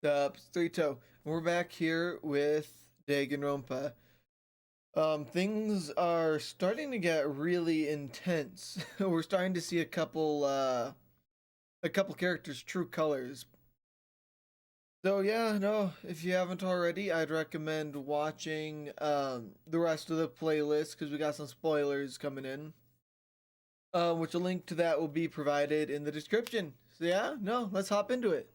It's Three Toe. We're back here with Danganronpa. Things are starting to get really intense. We're starting to see a couple characters' true colors. So yeah, no, if you haven't already, I'd recommend watching the rest of the playlist because we got some spoilers coming in. Which a link to that will be provided in the description. So yeah, no, let's hop into it.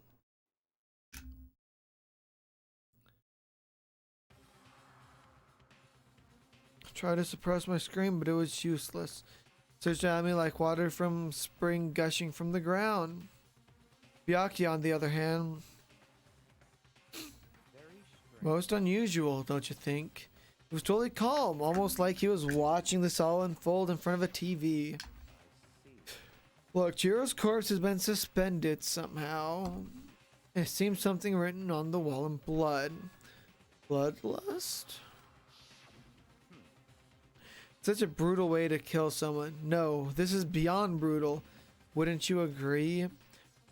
Tried to suppress my scream, but it was useless. Surged at me like water from spring gushing from the ground. Byakuya, on the other hand, most unusual, don't you think? He was totally calm, almost like he was watching this all unfold in front of a TV. Look, Jiro's corpse has been suspended somehow. It seems something written on the wall in blood. Bloodlust? Such a brutal way to kill someone. No, this is beyond brutal. Wouldn't you agree?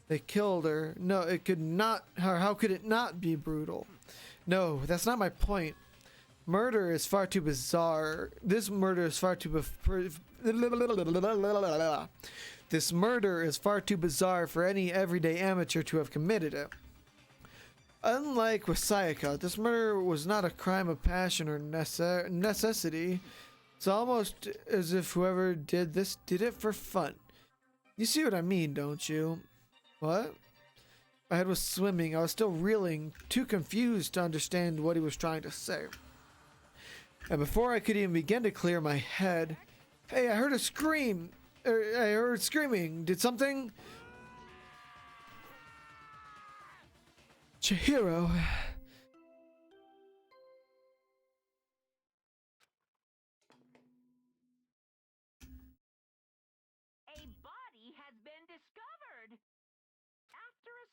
They killed her. No, it could not. How could it not be brutal? No, that's not my point. Murder is far too bizarre. This murder is far too This murder is far too bizarre for any everyday amateur to have committed it. Unlike with Sayaka, this murder was not a crime of passion or necessity. It's almost as if whoever did this did it for fun. You see what I mean, don't you? What? My head was swimming. I was still reeling, too confused to understand what he was trying to say. And before I could even begin to clear my head, hey, I heard a scream. I heard screaming. Did something? Chihiro.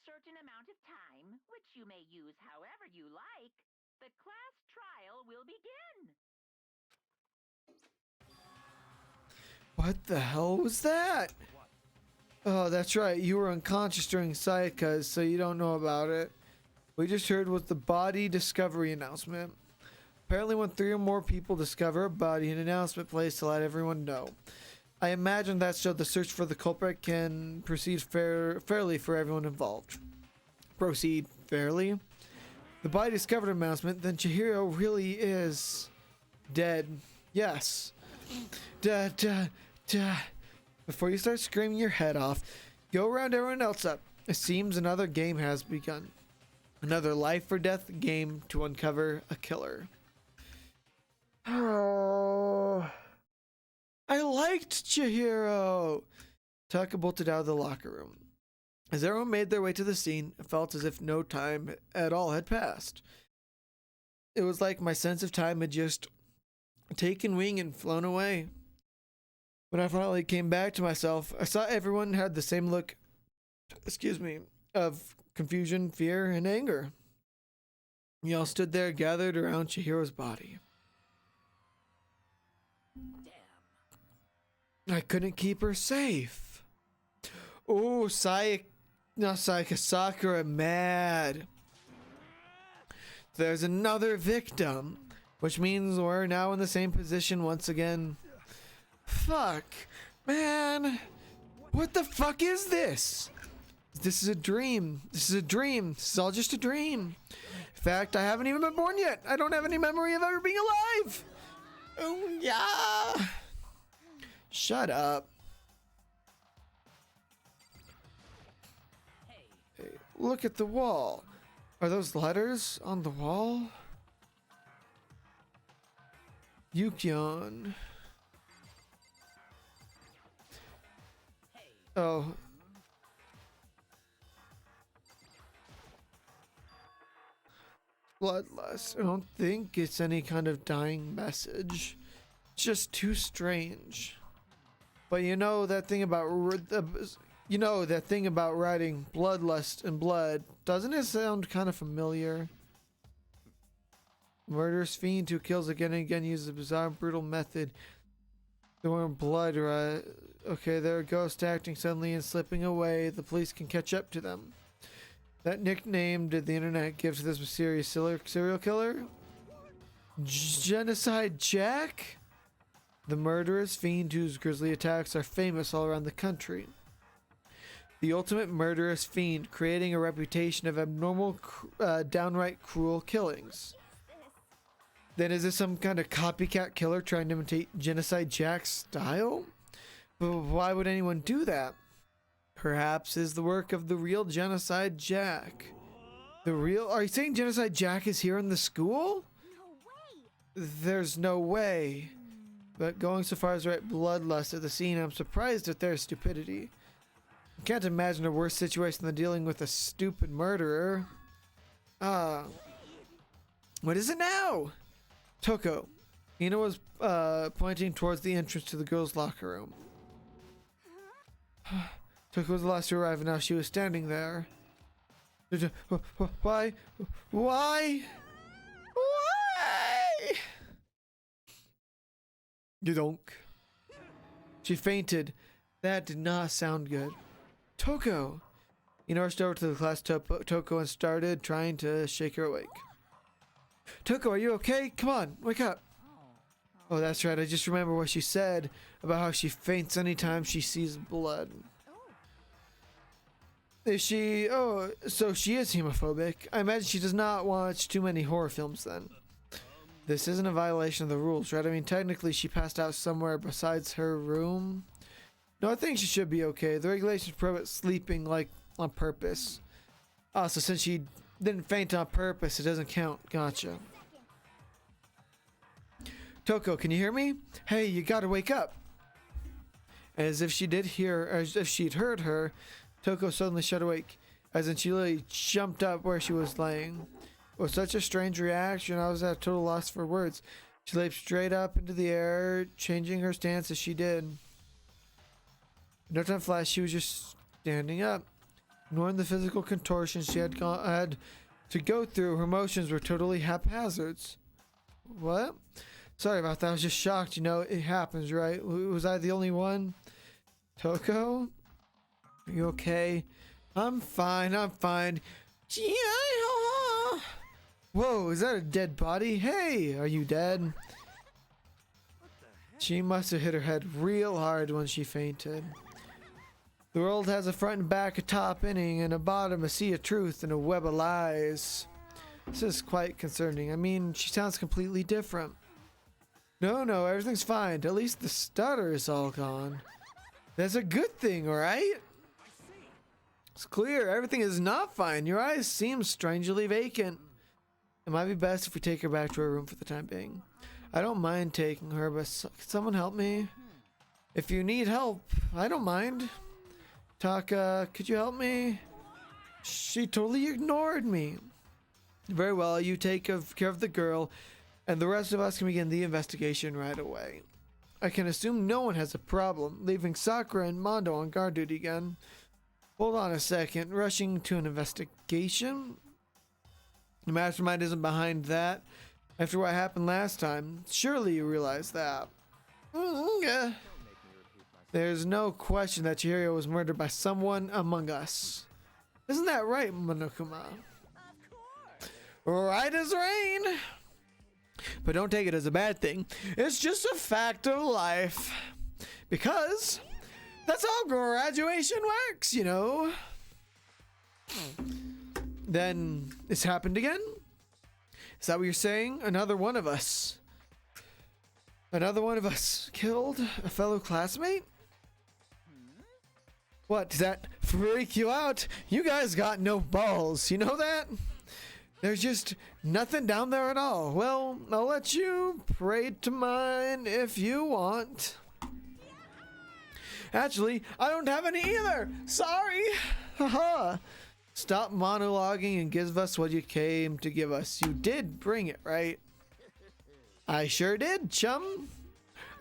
Certain amount of time, which you may use however you like, the class trial will begin. What the hell was that? Oh, that's right. You were unconscious during Sayaka's, so you don't know about it. We just heard was the body discovery announcement. Apparently when 3 or more people discover a body, an announcement plays to let everyone know. I imagine that so the search for the culprit can proceed fairly for everyone involved. Proceed fairly? The body discovered announcement, then Chihiro really is dead. Yes. Before you start screaming your head off, go round everyone else up. It seems another game has begun. Another life or death game to uncover a killer. Oh. I liked Chihiro! Taka bolted out of the locker room. As everyone made their way to the scene, it felt as if no time at all had passed. It was like my sense of time had just taken wing and flown away. When I finally came back to myself, I saw everyone had the same look, of confusion, fear, and anger. We all stood there gathered around Chihiro's body. I couldn't keep her safe. Oh, Sakura mad. There's another victim, which means we're now in the same position once again. Fuck, man. What the fuck is this? This is a dream. This is a dream. This is all just a dream. In fact, I haven't even been born yet. I don't have any memory of ever being alive. Oh, yeah. Shut up. Hey, look at the wall. Are those letters on the wall? Yukion. Oh. Bloodlust. I don't think it's any kind of dying message. It's just too strange. But you know that thing about writing bloodlust and blood, doesn't it sound kind of familiar? Murderous fiend who kills again and again uses a bizarre and brutal method. The word blood, right? Okay, they're ghost acting suddenly and slipping away. The police can catch up to them. That nickname did the internet give to this mysterious serial killer? Genocide Jack? The murderous fiend whose grisly attacks are famous all around the country. The ultimate murderous fiend, creating a reputation of abnormal, downright cruel killings. Then is this some kind of copycat killer trying to imitate Genocide Jack's style? But why would anyone do that? Perhaps is the work of the real Genocide Jack. Are you saying Genocide Jack is here in the school? No way. There's no way. But going so far as to write bloodlust at the scene, I'm surprised at their stupidity. I can't imagine a worse situation than dealing with a stupid murderer. What is it now? Toko. Ina was pointing towards the entrance to the girls' locker room. Toko was the last to arrive and now she was standing there. Why? Why? Why? Yudonk. She fainted. That did not sound good. Toko. Ina rushed over to the class Toko and started trying to shake her awake. Toko, are you okay? Come on, wake up. Oh, that's right. I just remember what she said about how she faints anytime she sees blood. Is she... Oh, so she is homophobic. I imagine she does not watch too many horror films then. This isn't a violation of the rules, right? I mean, technically she passed out somewhere besides her room. No, I think she should be okay. The regulations prohibit sleeping, like, on purpose. Oh, so since she didn't faint on purpose, it doesn't count. Gotcha. Toko, can you hear me? Hey, you gotta wake up. As if she did hear, as if she'd heard her, Toko suddenly shut awake, as in she literally jumped up where she was laying. It was such a strange reaction, I was at a total loss for words. She leaped straight up into the air, changing her stance as she did. No time flashed, she was just standing up. Ignoring the physical contortions she had to go through, her motions were totally haphazards. What? Sorry about that, I was just shocked, you know, it happens, right? Was I the only one? Toko? Are you okay? I'm fine, I'm fine. Whoa, is that a dead body? Hey, are you dead? She must have hit her head real hard when she fainted. The world has a front and back, a top inning, and a bottom, a sea of truth, and a web of lies. This is quite concerning. I mean, she sounds completely different. No, everything's fine. At least the stutter is all gone. That's a good thing, alright? It's clear, everything is not fine. Your eyes seem strangely vacant. It might be best if we take her back to her room for the time being. I don't mind taking her, but can someone help me? If you need help, I don't mind. Taka, could you help me? She totally ignored me. Very well, you take care of the girl, and the rest of us can begin the investigation right away. I can assume no one has a problem, leaving Sakura and Mondo on guard duty again. Hold on a second, rushing to an investigation? The mastermind isn't behind that. After what happened last time, surely you realize that. There's no question that Chihiro was murdered by someone among us. Isn't that right, Monokuma? Right as rain. But don't take it as a bad thing. It's just a fact of life. Because that's how graduation works, you know. Then it's happened again? Is that what you're saying? Another one of us killed a fellow classmate? What, does that freak you out? You guys got no balls, you know that? There's just nothing down there at all. Well, I'll let you pray to mine if you want. Actually, I don't have any either. Sorry. Haha. Stop monologuing and give us what you came to give us. You did bring it, right? I sure did, chum.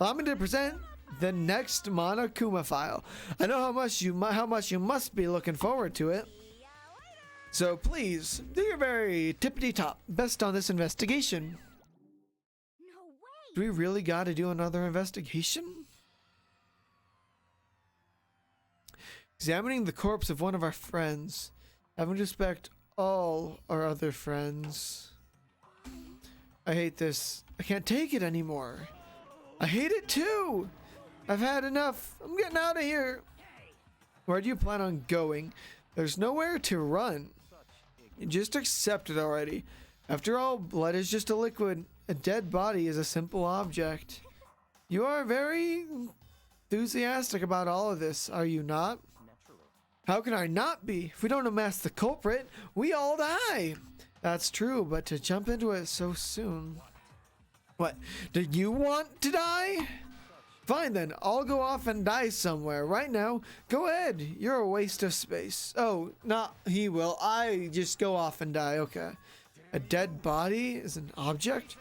Allow me to present the next Monokuma file. I know how much you must be looking forward to it. So please, do your very tippity top best on this investigation. No way. Do we really got to do another investigation? Examining the corpse of one of our friends. Having to respect all our other friends. I hate this. I can't take it anymore. I hate it too. I've had enough. I'm getting out of here. Where do you plan on going? There's nowhere to run. Just accept it already. After all, blood is just a liquid. A dead body is a simple object. You are very enthusiastic about all of this, are you not? How can I not be? If we don't unmask the culprit, we all die. That's true, but to jump into it so soon. What? Do you want to die? Fine then, I'll go off and die somewhere. Right now, go ahead. You're a waste of space. Oh, not he will. I just go off and die. Okay. A dead body is an object?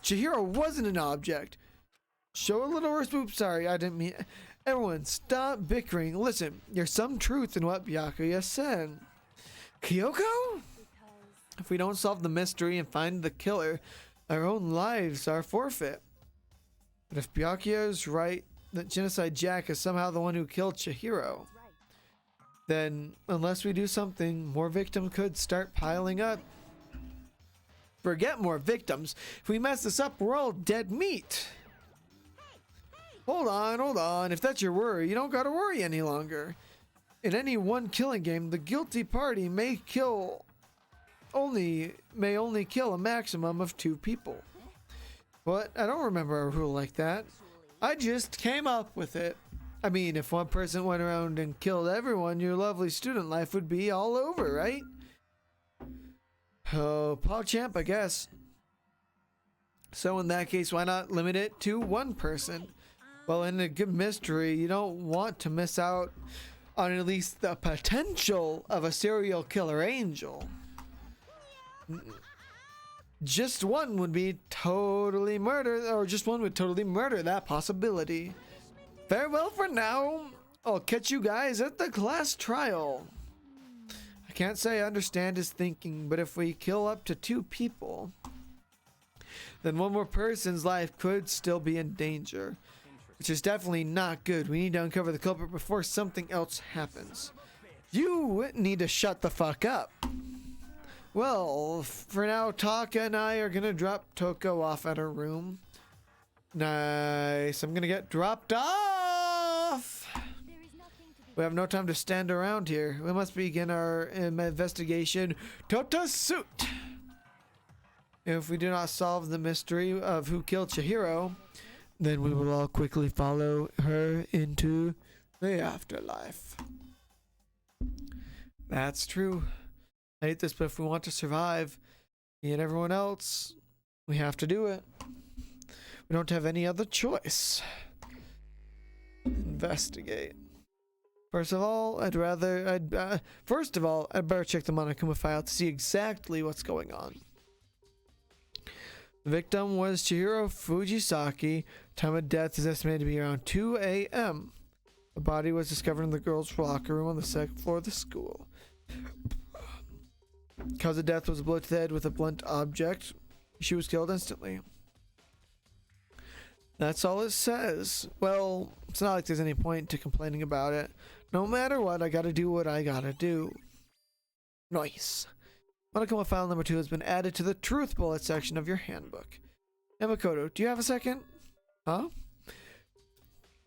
Chihiro wasn't an object. Show a little respect. Sorry, I didn't mean... Everyone, stop bickering. Listen, there's some truth in what Byakuya said. Kyoko? If we don't solve the mystery and find the killer, our own lives are forfeit. But if Byakuya is right that Genocide Jack is somehow the one who killed Chihiro, then unless we do something, more victims could start piling up. Forget more victims. If we mess this up, we're all dead meat. Hold on. If that's your worry, you don't gotta worry any longer. In any one killing game, the guilty party may only kill a maximum of 2 people. What? I don't remember a rule like that. I just came up with it. I mean, if one person went around and killed everyone, your lovely student life would be all over, right? Oh, PogChamp, I guess. So in that case, why not limit it to 1 person? Well, in a good mystery, you don't want to miss out on at least the potential of a serial killer angel. Just one would be totally murder, or just one would totally murder that possibility. Farewell for now. I'll catch you guys at the class trial. I can't say I understand his thinking, but if we kill up to 2 people, then 1 more person's life could still be in danger. Which is definitely not good. We need to uncover the culprit before something else happens. You need to shut the fuck up. Well, for now, Taka and I are gonna drop Toko off at her room. Nice. I'm gonna get dropped off. We have no time to stand around here. We must begin our investigation. Tota suit. If we do not solve the mystery of who killed Chihiro, then we will all quickly follow her into the afterlife. That's true. I hate this, but if we want to survive, me and everyone else, we have to do it. We don't have any other choice. Investigate. First of all, I'd better check the Monokuma file to see exactly what's going on. The victim was Chihiro Fujisaki. Time of death is estimated to be around 2 a.m. The body was discovered in the girls' locker room on the 2nd floor of the school. Cause of death was a blow to the head with a blunt object. She was killed instantly. That's all it says. Well, it's not like there's any point to complaining about it. No matter what, I gotta do what I gotta do. Nice. Monokuma file number 2 has been added to the truth bullet section of your handbook. Makoto, do you have a second? Huh?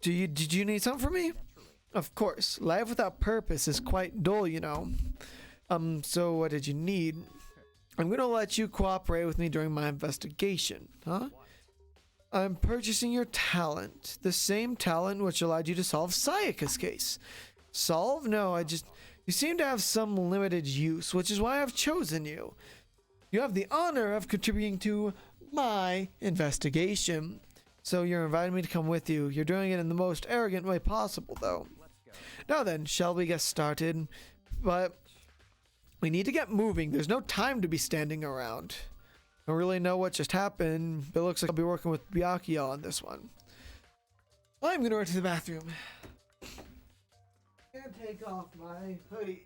Did you need something from me? Of course. Life without purpose is quite dull, you know. So what did you need? I'm gonna let you cooperate with me during my investigation, huh? I'm purchasing your talent. The same talent which allowed you to solve Sayaka's case. Solve? No, you seem to have some limited use, which is why I've chosen you. You have the honor of contributing to my investigation. So you're inviting me to come with you. You're doing it in the most arrogant way possible, though. Now then, shall we get started? But we need to get moving. There's no time to be standing around. I don't really know what just happened, but it looks like I'll be working with Byakuya on this one. I'm going to run to the bathroom. And take off my hoodie.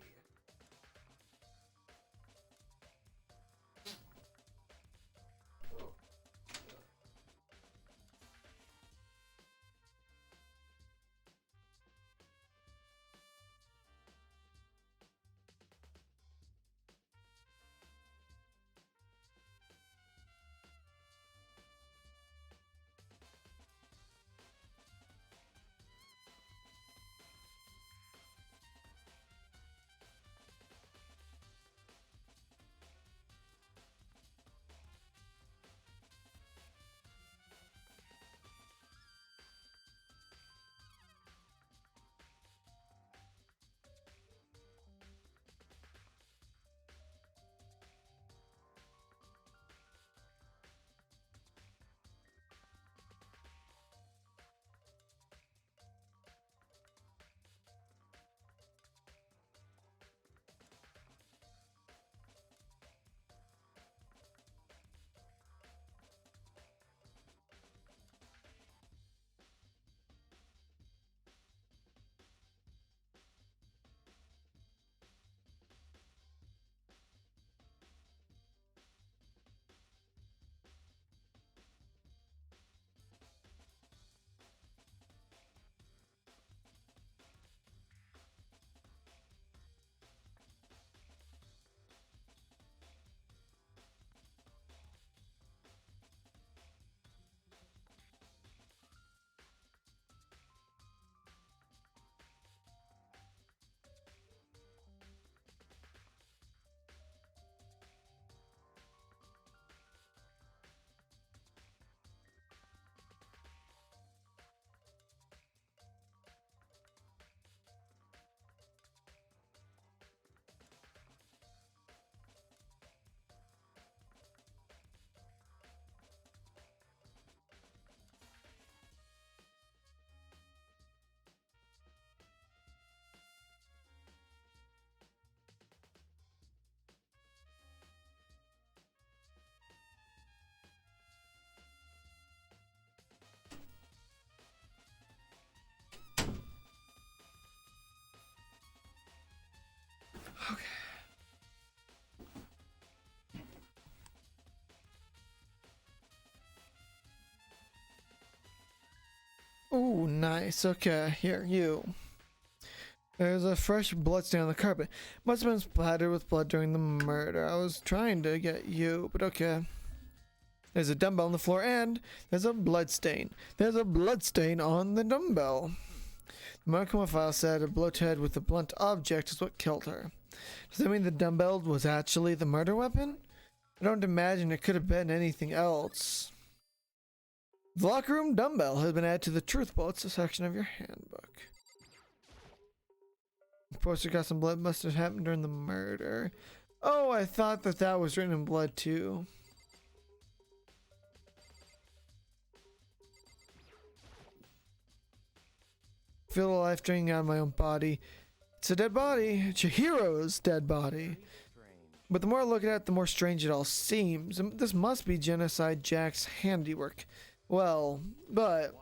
Okay. Ooh, nice. Okay, here, you. There's a fresh blood stain on the carpet. Must have been splattered with blood during the murder. I was trying to get you, but okay. There's a dumbbell on the floor and there's a blood stain. There's a blood stain on the dumbbell. The medical file said a blow to head with a blunt object is what killed her. Does that mean the dumbbell was actually the murder weapon? I don't imagine it could have been anything else. The locker room dumbbell has been added to the truth bullets section of your handbook. The poster got some blood. Must have happened during the murder. Oh, I thought that was written in blood too. Feel the life draining out of my own body. It's a dead body. Chihiro's dead body. But the more I look at it, the more strange it all seems. This must be Genocide Jack's handiwork. Well, but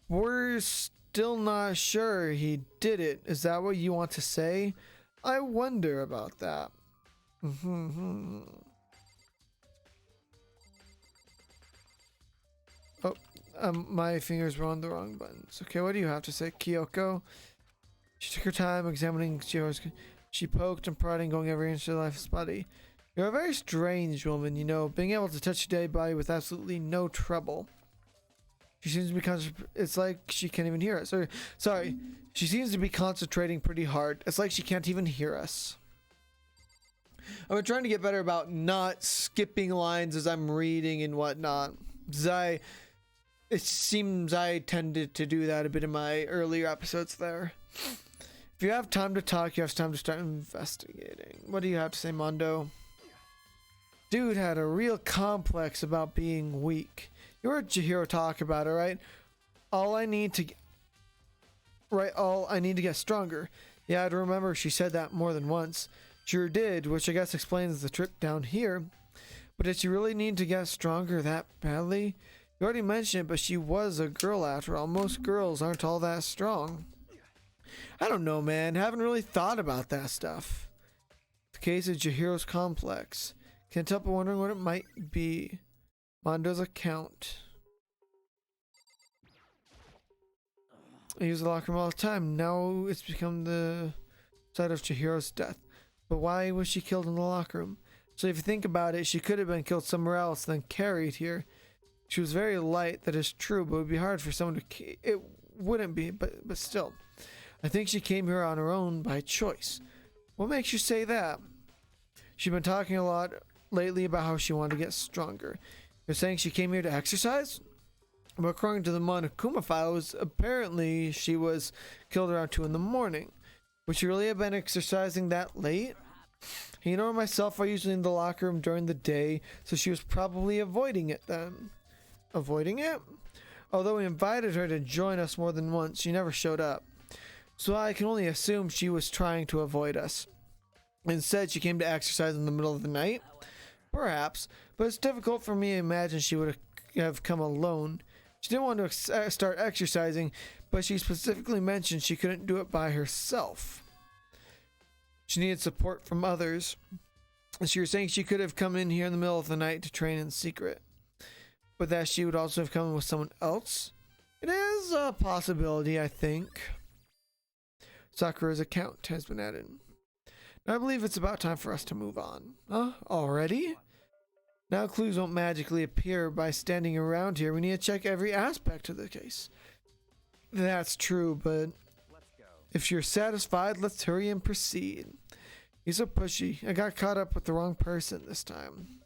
we're still not sure he did it. Is that what you want to say? I wonder about that. Oh, my fingers were on the wrong buttons. Okay, what do you have to say, Kyoko? She took her time examining Chihiro's. She poked and prodding, going every inch of the life's body. You're a very strange woman, you know, being able to touch a dead body with absolutely no trouble. She seems to be it's like she can't even hear us. Sorry, she seems to be concentrating pretty hard. It's like she can't even hear us. I've been trying to get better about not skipping lines as I'm reading and whatnot. It seems I tended to do that a bit in my earlier episodes there. If you have time to talk, you have time to start investigating. What do you have to say, Mondo? Dude had a real complex about being weak. You heard Chihiro talk about it, right? All I need to get stronger. Yeah, I'd remember she said that more than once. Sure did, which I guess explains the trip down here. But did she really need to get stronger that badly? You already mentioned it, but she was a girl after all. Most girls aren't all that strong. I don't know, man. Haven't really thought about that stuff. The case of Chihiro's complex. Can't help but wondering what it might be. Mondo's account. I use the locker room all the time. Now it's become the site of Chihiro's death. But why was she killed in the locker room? So if you think about it, she could have been killed somewhere else, then carried here. She was very light, that is true, but it would be hard for someone to... It wouldn't be, but still. I think she came here on her own by choice. What makes you say that? She's been talking a lot lately about how she wanted to get stronger. You're saying she came here to exercise? But according to the Monokuma files, apparently she was killed around 2 in the morning. Would she really have been exercising that late? You know, myself are usually in the locker room during the day, so she was probably avoiding it then. Avoiding it? Although we invited her to join us more than once, she never showed up. So I can only assume she was trying to avoid us. Instead, she came to exercise in the middle of the night? Perhaps, but it's difficult for me to imagine she would have come alone. She didn't want to start exercising, but she specifically mentioned she couldn't do it by herself. She needed support from others. So you're saying she could have come in here in the middle of the night to train in secret, but that she would also have come with someone else? It is a possibility, I think. Sakura's account has been added. Now I believe it's about time for us to move on. Huh? Already? Now clues won't magically appear by standing around here. We need to check every aspect of the case. That's true, but if you're satisfied, let's hurry and proceed. He's so pushy. I got caught up with the wrong person this time.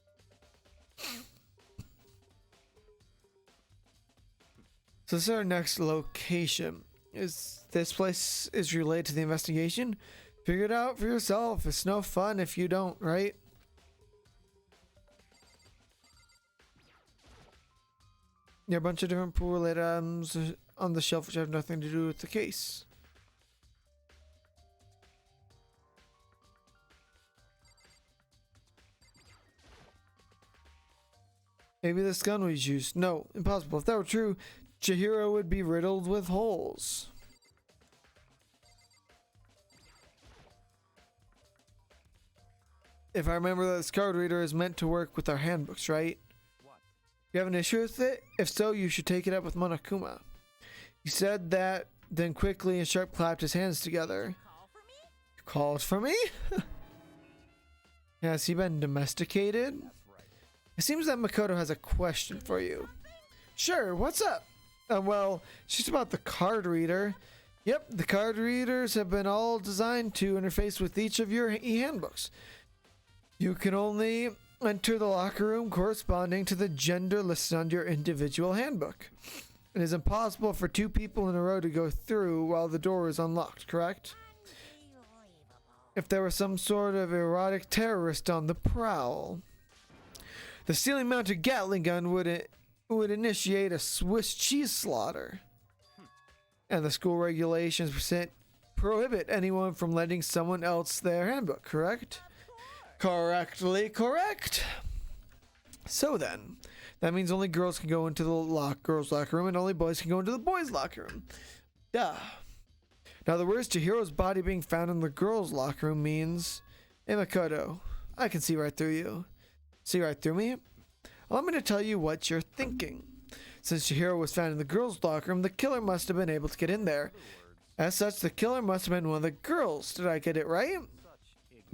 So this is our next location. This place is related to the investigation? Figure it out for yourself. It's no fun if you don't, right? There are a bunch of different pool-related items on the shelf which have nothing to do with the case. Maybe this gun was used. No, impossible. If that were true, Chihiro would be riddled with holes. If I remember, this card reader is meant to work with our handbooks, right? You have an issue with it? If so, you should take it up with Monokuma. He said that, then quickly and Sharp clapped his hands together. You called for me? Has he been domesticated? It seems that Makoto has a question for you. Sure, what's up? Well, she's about the card reader. Yep, the card readers have been all designed to interface with each of your e-handbooks. You can only enter the locker room corresponding to the gender listed on your individual handbook. It is impossible for two people in a row to go through while the door is unlocked, correct? If there was some sort of erotic terrorist on the prowl, the ceiling-mounted Gatling gun would initiate a Swiss cheese slaughter. And the school regulations prohibit anyone from lending someone else their handbook, correct? Correctly correct. So then, that means only girls can go into the girls' locker room and only boys can go into the boys' locker room. Duh. Now the words Chihiro's body being found in the girls' locker room means, hey Makoto, I can see right through you. See right through me? Allow me to tell you what you're thinking. Since Chihiro was found in the girls' locker room, the killer must have been able to get in there. As such, the killer must have been one of the girls. Did I get it right?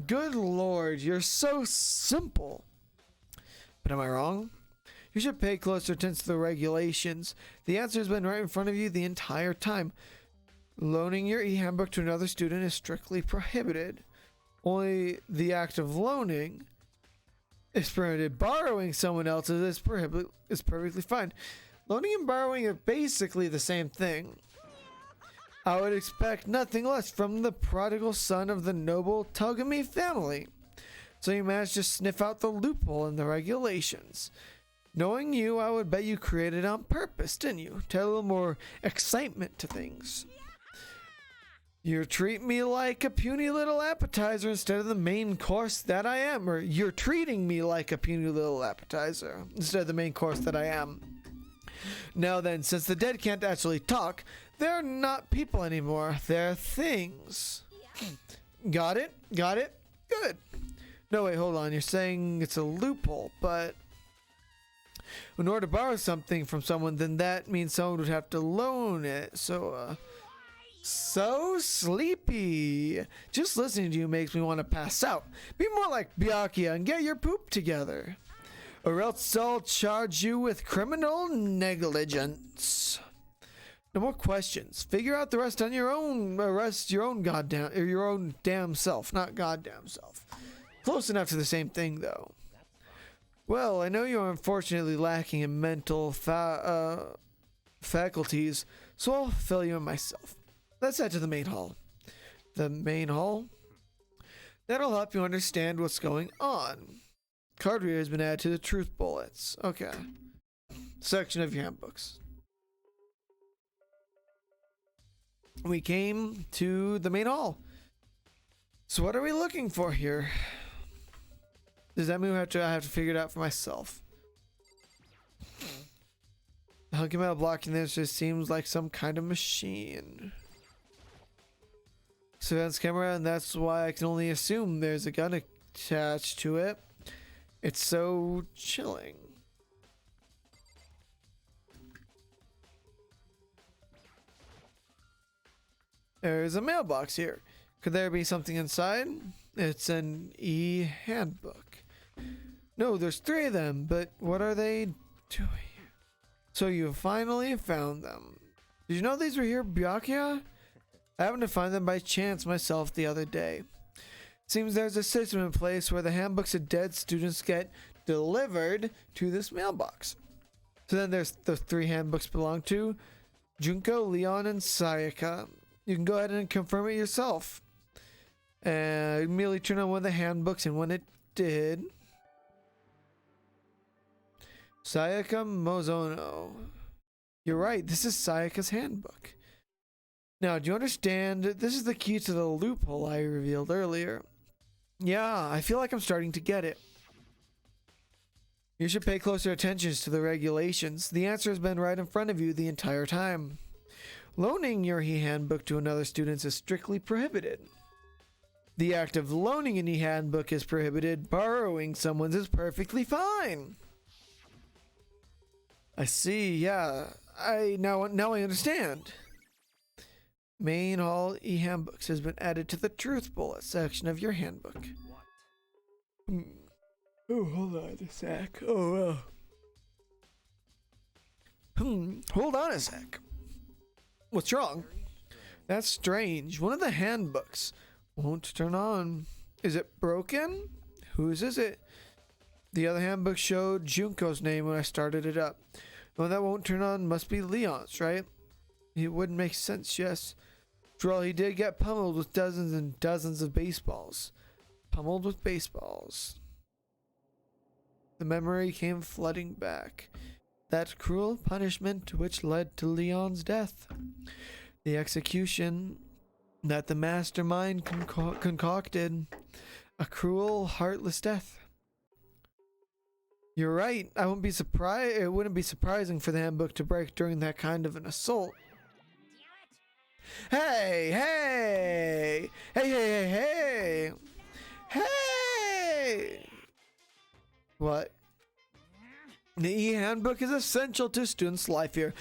Good lord, you're so simple. But am I wrong? You should pay closer attention to the regulations. The answer has been right in front of you the entire time. Loaning your e-handbook to another student is strictly prohibited. Only the act of loaning is permitted. Borrowing someone else's is perfectly fine. Loaning and borrowing are basically the same thing. I would expect nothing less from the prodigal son of the noble Togami family. So you managed to sniff out the loophole in the regulations. Knowing you, I would bet you created it on purpose, didn't you? To add a little more excitement to things. You treat me like a puny little appetizer instead of the main course that I am. Or you're treating me like a puny little appetizer instead of the main course that I am. Now then, since the dead can't actually talk, they're not people anymore. They're things. Got it? Got it? Good. No, wait, hold on. You're saying it's a loophole, but in order to borrow something from someone, then that means someone would have to loan it. So sleepy. Just listening to you makes me want to pass out. Be more like Byakuya and get your poop together. Or else I'll charge you with criminal negligence. No more questions. Figure out the rest on your own. Arrest your own goddamn, or your own damn self, not goddamn self. Close enough to the same thing, though. Well, I know you're unfortunately lacking in mental faculties, so I'll fill you in myself. Let's head to the main hall. The main hall? That'll help you understand what's going on. Card reader has been added to the truth bullets. Okay. Section of your handbooks. We came to the main hall. So what are we looking for here? Does that mean I have to figure it out for myself? The hunky metal blocking this just seems like some kind of machine. Surveillance camera, and that's why I can only assume there's a gun attached to it. It's so chilling. There's a mailbox here. Could there be something inside? It's an e-handbook. No, there's 3 of them, but what are they doing? So you finally found them. Did you know these were here, Byakuya? I happened to find them by chance myself the other day. Seems there's a system in place where the handbooks of dead students get delivered to this mailbox. So then there's the 3 handbooks belong to Junko, Leon, and Sayaka. You can go ahead and confirm it yourself. Immediately turn on one of the handbooks, and when it did, Sayaka Mozono. You're right, this is Sayaka's handbook. Now, do you understand? This is the key to the loophole I revealed earlier. Yeah, I feel like I'm starting to get it. You should pay closer attention to the regulations. The answer has been right in front of you the entire time. Loaning your e-handbook to another student is strictly prohibited. The act of loaning an e-handbook is prohibited. Borrowing someone's is perfectly fine. I see, yeah. Now I understand. Main Hall e-handbooks has been added to the truth bullet section of your handbook. Oh, hold on a sec. Hold on a sec. What's wrong? That's strange. One of the handbooks won't turn on. Is it broken? Whose is it? The other handbook showed Junko's name when I started it up. The one that won't turn on must be Leon's, right? It wouldn't make sense, yes. For all, he did get pummeled with dozens and dozens of baseballs. Pummeled with baseballs. The memory came flooding back. That cruel punishment which led to Leon's death. The execution that the mastermind concocted. A cruel, heartless death. You're right. I wouldn't be surprised. It wouldn't be surprising for the handbook to break during that kind of an assault. Hey, hey, hey, hey, hey, hey, hey! What? The e-handbook is essential to students' life here.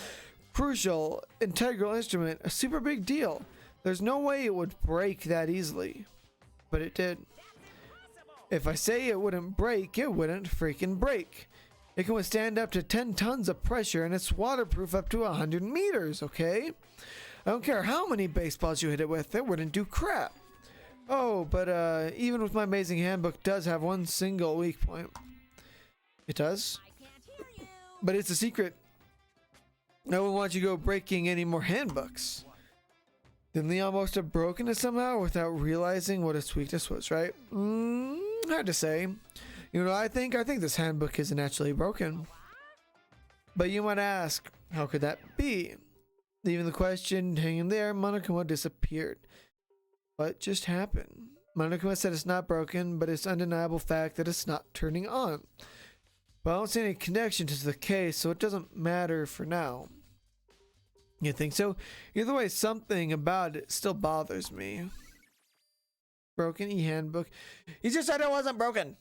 Crucial, integral instrument, a super big deal. There's no way it would break that easily. But it did. If I say it wouldn't break, it wouldn't freaking break. It can withstand up to 10 tons of pressure and it's waterproof up to 100 meters, okay? I don't care how many baseballs you hit it with, it wouldn't do crap. Oh, but even with my amazing handbook does have one single weak point. It does? But it's a secret. No one wants you to go breaking any more handbooks. Then Leon must have broken it somehow without realizing what its weakness was, right? Hard to say. You know, I think this handbook isn't actually broken. But you might ask, how could that be? Leaving the question hanging there, Monokuma disappeared. What just happened? Monokuma said it's not broken, but it's undeniable fact that it's not turning on. But I don't see any connection to the case, so it doesn't matter for now. You think so? Either way, something about it still bothers me. Broken e-handbook. He just said it wasn't broken.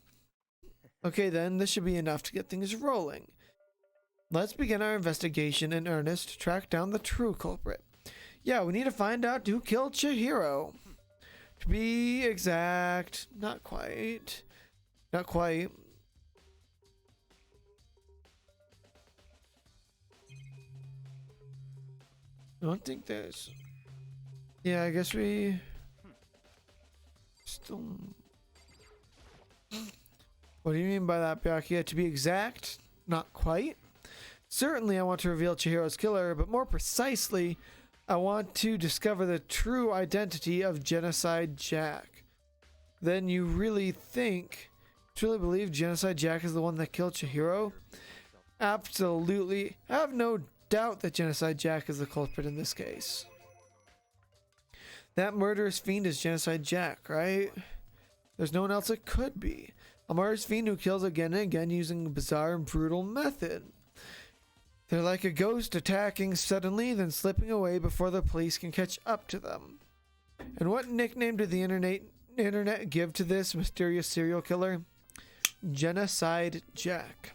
Okay then, this should be enough to get things rolling. Let's begin our investigation in earnest to track down the true culprit. Yeah, we need to find out who killed Chihiro. To be exact, not quite. Not quite. I don't think there's... Yeah, I guess we... Still... What do you mean by that, Byakuya? To be exact, not quite. Certainly I want to reveal Chihiro's killer, but more precisely, I want to discover the true identity of Genocide Jack. Then you really truly believe Genocide Jack is the one that killed Chihiro? Absolutely. I have no doubt that Genocide Jack is the culprit in this case. That murderous fiend is Genocide Jack, right? There's no one else it could be. A murderous fiend who kills again and again using a bizarre and brutal method. They're like a ghost attacking suddenly, then slipping away before the police can catch up to them. And what nickname did the internet give to this mysterious serial killer? Genocide Jack.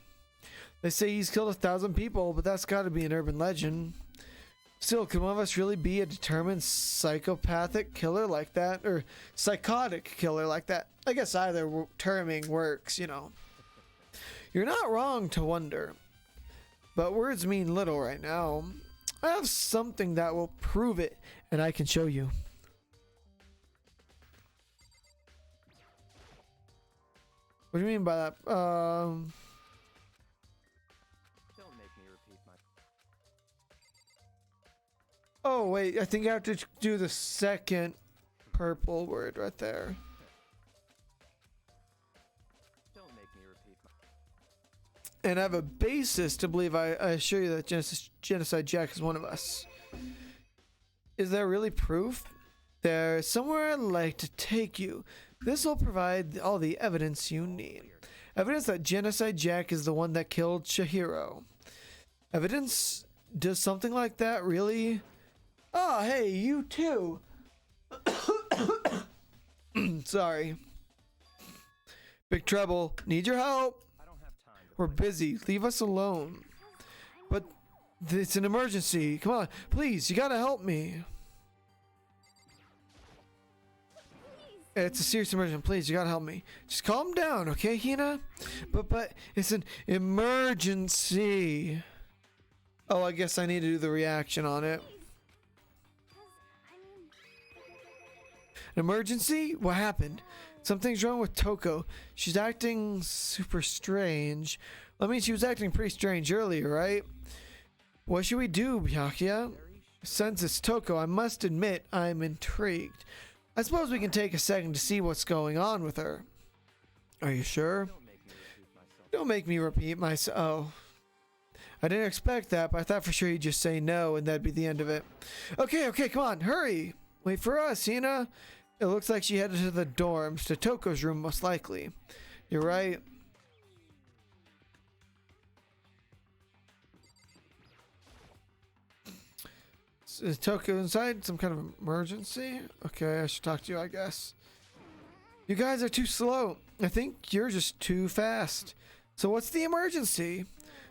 They say he's killed 1,000 people, but that's got to be an urban legend. Still, can one of us really be a determined psychopathic killer like that? Or psychotic killer like that? I guess either terming works, you know. You're not wrong to wonder. But words mean little right now. I have something that will prove it, and I can show you. What do you mean by that? Don't make me repeat my... Oh, wait. I think I have to do the second purple word right there. Don't make me repeat my... And I have a basis to believe I assure you that Genocide Jack is one of us. Is there really proof? There's somewhere I'd like to take you. This will provide all the evidence you need. Evidence that Genocide Jack is the one that killed Chihiro. Evidence? Does something like that really? Oh, hey, you too. Sorry. Big trouble. Need your help. I don't have time to We're busy. Leave us alone. But it's an emergency. Come on. Please, you gotta help me. It's a serious emergency. Please, you gotta help me. Just calm down, okay, Hina? But it's an emergency. Oh, I guess I need to do the reaction on it. An emergency? What happened? Something's wrong with Toko. She's acting super strange. I mean, she was acting pretty strange earlier, right? What should we do, Byakuya? Since it's Toko, I must admit I'm intrigued. I suppose we can take a second to see what's going on with her. Are you sure? Don't make me repeat myself. Oh. I didn't expect that, but I thought for sure you'd just say no and that'd be the end of it. Okay, come on, hurry! Wait for us, Hina. It looks like she headed to the dorms, to Toko's room most likely. You're right. Is Toko inside? Some kind of emergency? Okay, I should talk to you, I guess. You guys are too slow. I think you're just too fast. So what's the emergency?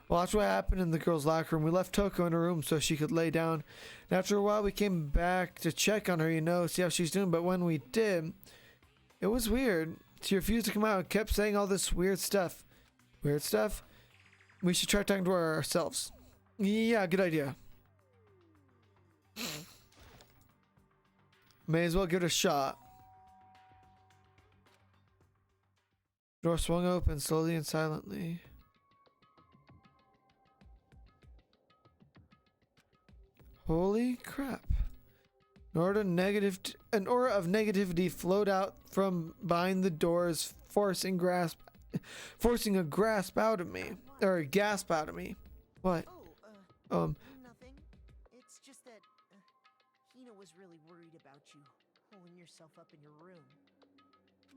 Watch what happened in the girls' locker room. We left Toko in her room so she could lay down. And after a while, we came back to check on her, you know, see how she's doing. But when we did, it was weird. She refused to come out and kept saying all this weird stuff. Weird stuff? We should try talking to her ourselves. Yeah, good idea. May as well give it a shot. Door swung open slowly and silently. Holy crap. An aura of negativity flowed out from behind the doors, forcing a grasp out of me. Or a gasp out of me. What? Nothing. It's just that Hina was really worried about you holding yourself up in your room.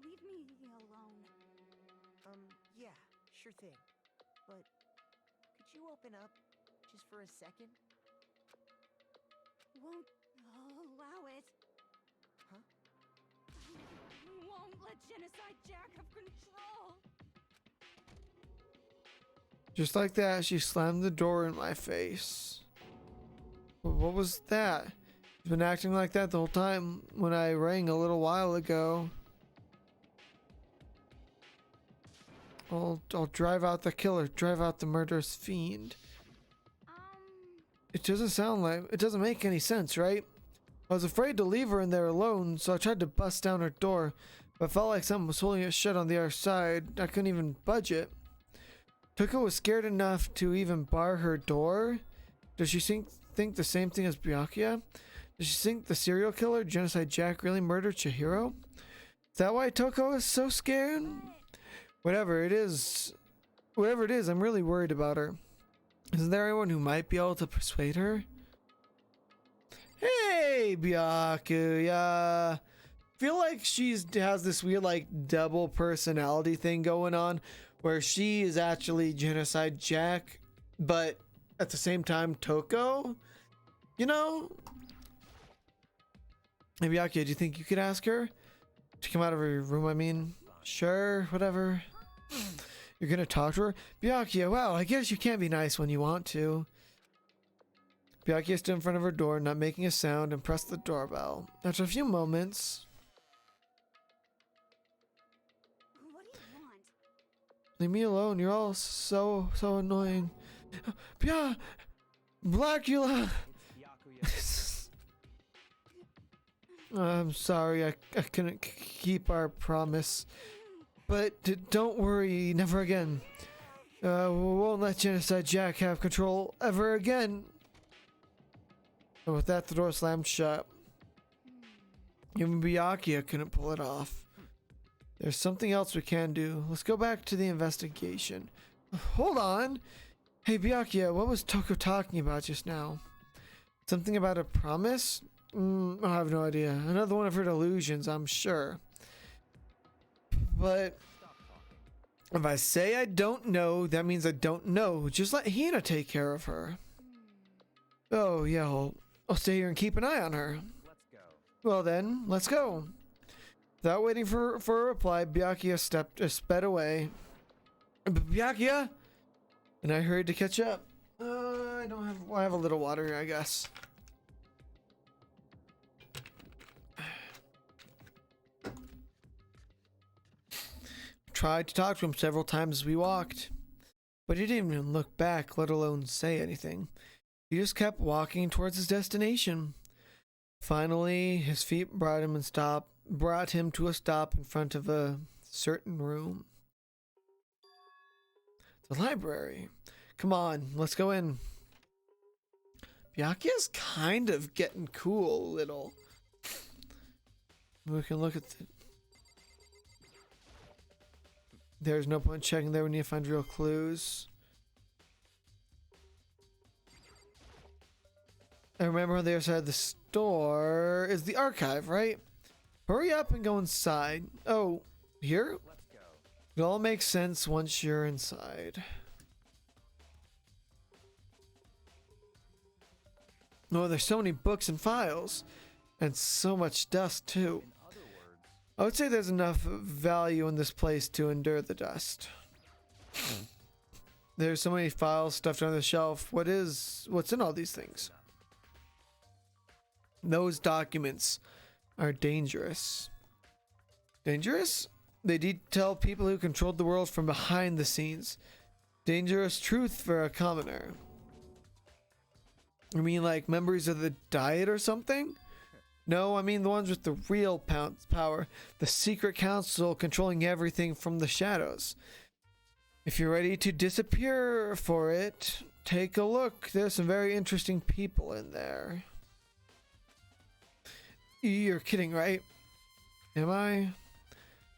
Leave me alone. Yeah, sure thing. But could you open up just for a second? Won't allow it. Huh? Won't let Genocide Jack have control. Just like that, she slammed the door in my face. What was that? She's been acting like that the whole time when I rang a little while ago. I'll drive out the killer, drive out the murderous fiend. It doesn't make any sense, right? I was afraid to leave her in there alone, so I tried to bust down her door, but felt like something was holding it shut on the other side. I couldn't even budge it. Toko was scared enough to even bar her door. Does she think the same thing as Byakuya? Does she think the serial killer, Genocide Jack, really murdered Chihiro? Is that why Toko is so scared? Whatever it is, I'm really worried about her. Isn't there anyone who might be able to persuade her? Hey, Byakuya. Feel like has this weird like double personality thing going on where she is actually Genocide Jack, but at the same time Toko? You know? Hey, Byakuya, do you think you could ask her to come out of her room? I mean, sure, whatever. You're gonna talk to her? Byakuya, wow, I guess you can't be nice when you want to. Byakuya stood in front of her door, not making a sound, and pressed the doorbell. After a few moments... What do you want? Leave me alone, you're all so annoying. Blackula! I'm sorry, I couldn't keep our promise. But don't worry, never again. We won't let Genocide Jack have control ever again. And with that, the door slammed shut. Even Byakuya couldn't pull it off. There's something else we can do. Let's go back to the investigation. Hold on. Hey, Byakuya, what was Toko talking about just now? Something about a promise? I have no idea. Another one of her delusions, I'm sure. But if I say I don't know, that means I don't know. Just let Hina take care of her. Oh, yeah, I'll stay here and keep an eye on her. Let's go. Well then, let's go. Without waiting for a reply, Byakuya sped away. Byakuya? And I hurried to catch up. I have a little water here, I guess. Tried to talk to him several times as we walked, but he didn't even look back, let alone say anything. He just kept walking towards his destination. Finally, his feet brought him to a stop in front of a certain room. The library. Come on, let's go in. Byakuya's kind of getting cool a little. We can look at the... There's no point checking there. We need to find real clues. I remember on the other side of the store is the archive, right? Hurry up and go inside. Oh, here? Let's go. It all makes sense once you're inside. Oh, there's so many books and files. And so much dust, too. In other words, I would say there's enough value in this place to endure the dust. There's so many files stuffed on the shelf. What's in all these things? Those documents are dangerous. Dangerous? They detail people who controlled the world from behind the scenes. Dangerous truth for a commoner. You mean like members of the Diet or something? No, I mean the ones with the real power. The secret council controlling everything from the shadows. If you're ready to disappear for it, take a look. There's some very interesting people in there. You're kidding, right? Am I?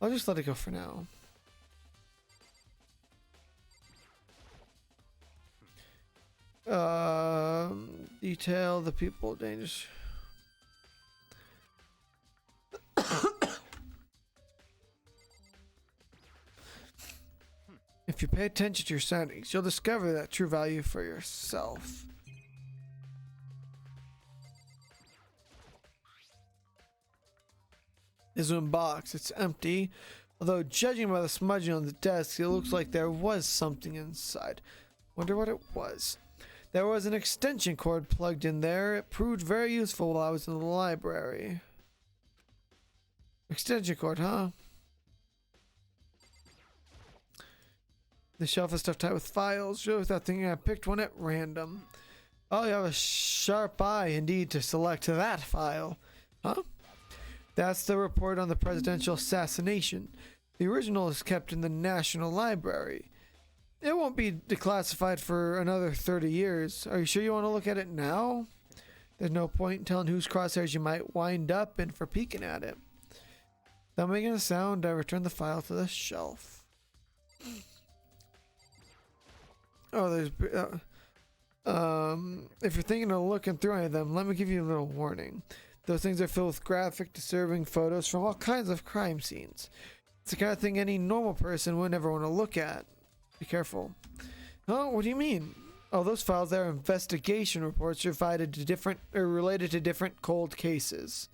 I'll just let it go for now. Detail the people dangerous. If you pay attention to your surroundings, you'll discover that true value for yourself. This one box, it's empty. Although judging by the smudging on the desk, it looks like there was something inside. Wonder what it was. There was an extension cord plugged in there. It proved very useful while I was in the library. Extension cord, huh? The shelf is stuffed tight with files. Sure, without thinking, I picked one at random. Oh, you have a sharp eye indeed to select that file. Huh? That's the report on the presidential assassination. The original is kept in the National Library. It won't be declassified for another 30 years. Are you sure you want to look at it now? There's no point in telling whose crosshairs you might wind up in for peeking at it. Without making a sound, I return the file to the shelf. Oh, there's... if you're thinking of looking through any of them, let me give you a little warning. Those things are filled with graphic, disturbing photos from all kinds of crime scenes. It's the kind of thing any normal person would never want to look at. Be careful. Oh, what do you mean? Oh, those files are investigation reports related to different cold cases.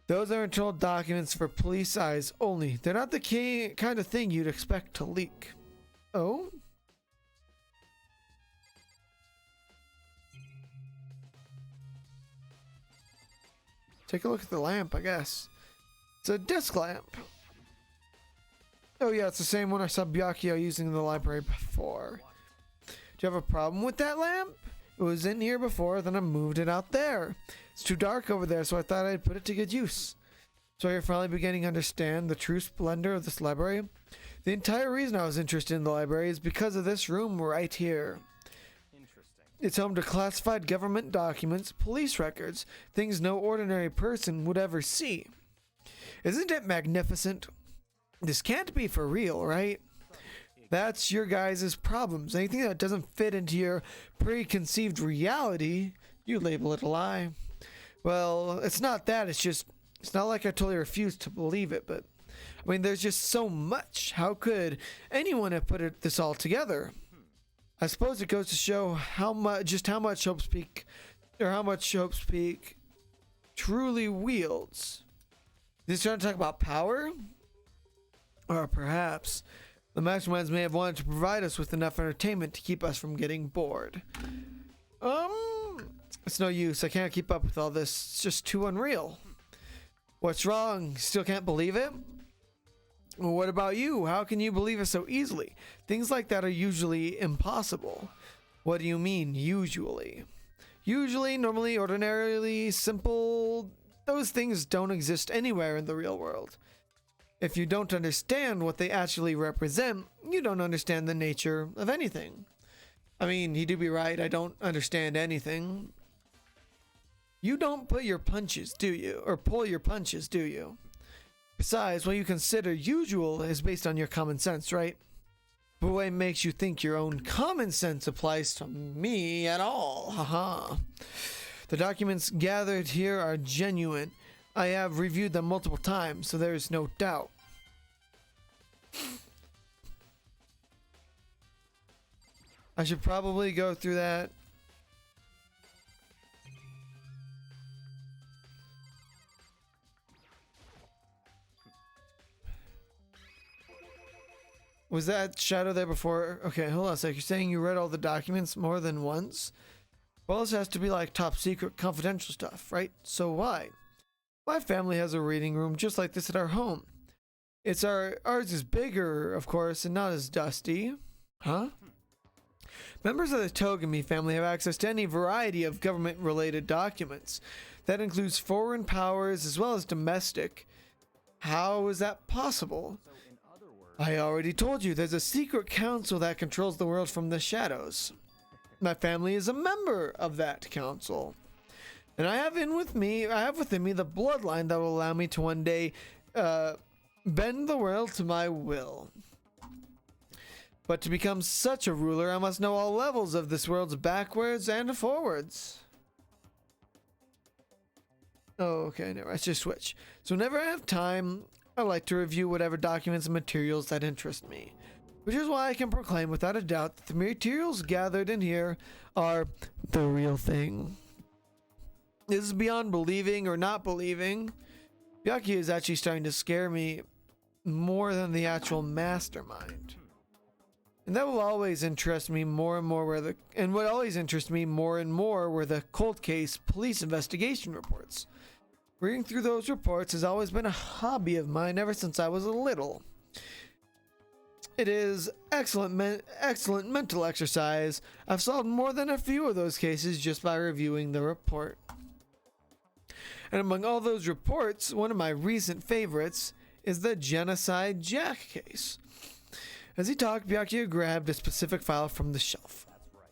Those are internal documents for police eyes only. They're not the kind of thing you'd expect to leak. Oh? Take a look at the lamp, I guess. It's a desk lamp. Oh yeah, it's the same one I saw Byakuya using in the library before. Do you have a problem with that lamp? It was in here before, then I moved it out there. It's too dark over there, so I thought I'd put it to good use. So you're finally beginning to understand the true splendor of this library? The entire reason I was interested in the library is because of this room right here. It's home to classified government documents, police records, things no ordinary person would ever see. Isn't it magnificent? This can't be for real, right? That's your guys' problems. Anything that doesn't fit into your preconceived reality, you label it a lie. Well, it's not that. It's not like I totally refuse to believe it, but I mean, there's just so much. How could anyone have put this all together? I suppose it goes to show how much Hope's Peak truly wields. Is he trying to talk about power? Or perhaps the masterminds may have wanted to provide us with enough entertainment to keep us from getting bored. It's no use. I can't keep up with all this. It's just too unreal. What's wrong? Still can't believe it? Well, what about you? How can you believe it so easily? Things like that are usually impossible. What do you mean, usually? Usually, normally, ordinarily, simple. Those things don't exist anywhere in the real world. If you don't understand what they actually represent, you don't understand the nature of anything. I mean, he do be right. I don't understand anything. You don't put your punches, do you? Or pull your punches, do you? Besides, what you consider usual is based on your common sense, right? But what makes you think your own common sense applies to me at all? Haha. The documents gathered here are genuine. I have reviewed them multiple times, so there is no doubt. I should probably go through that. Was that shadow there before? Okay, hold on a sec. You're saying you read all the documents more than once? Well, this has to be like top secret confidential stuff, right? So why? My family has a reading room just like this at our home. Ours is bigger, of course, and not as dusty. Huh? Members of the Togami family have access to any variety of government-related documents. That includes foreign powers as well as domestic. How is that possible? So, in other words, I already told you, there's a secret council that controls the world from the shadows. My family is a member of that council. And I have within me the bloodline that will allow me to one day bend the world to my will. But to become such a ruler, I must know all levels of this world's backwards and forwards. Oh, okay, never. Let's just switch. So whenever I have time, I like to review whatever documents and materials that interest me. Which is why I can proclaim without a doubt that the materials gathered in here are the real thing. This is beyond believing or not believing. Byakuya is actually starting to scare me more than the actual mastermind. And that will always interest me more and more were the cold case police investigation reports. Reading through those reports has always been a hobby of mine ever since I was little. It is excellent mental exercise. I've solved more than a few of those cases just by reviewing the report. And among all those reports, one of my recent favorites is the Genocide Jack case. As he talked, Byakuya grabbed a specific file from the shelf. that's right.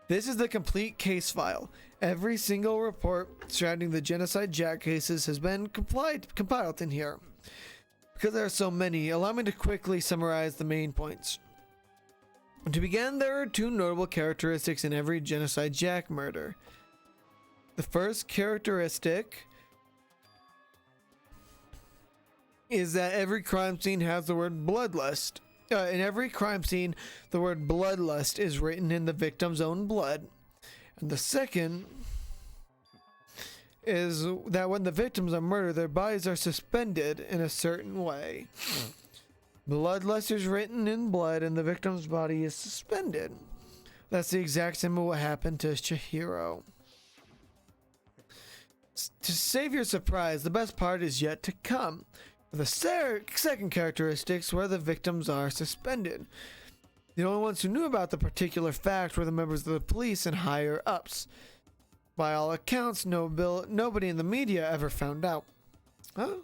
This is the complete case file. Every single report surrounding the Genocide Jack cases has been compiled in here. Because there are so many, allow me to quickly summarize the main points. To begin, there are two notable characteristics in every Genocide Jack murder. The first characteristic is that every crime scene has the word bloodlust. In every crime scene, the word bloodlust is written in the victim's own blood. And the second is that when the victims are murdered, their bodies are suspended in a certain way. Bloodlust is written in blood and the victim's body is suspended. That's the exact same of what happened to Chihiro. To save your surprise, the best part is yet to come. The second characteristics where the victims are suspended. The only ones who knew about the particular fact were the members of the police and higher ups. By all accounts, nobody in the media ever found out. Huh?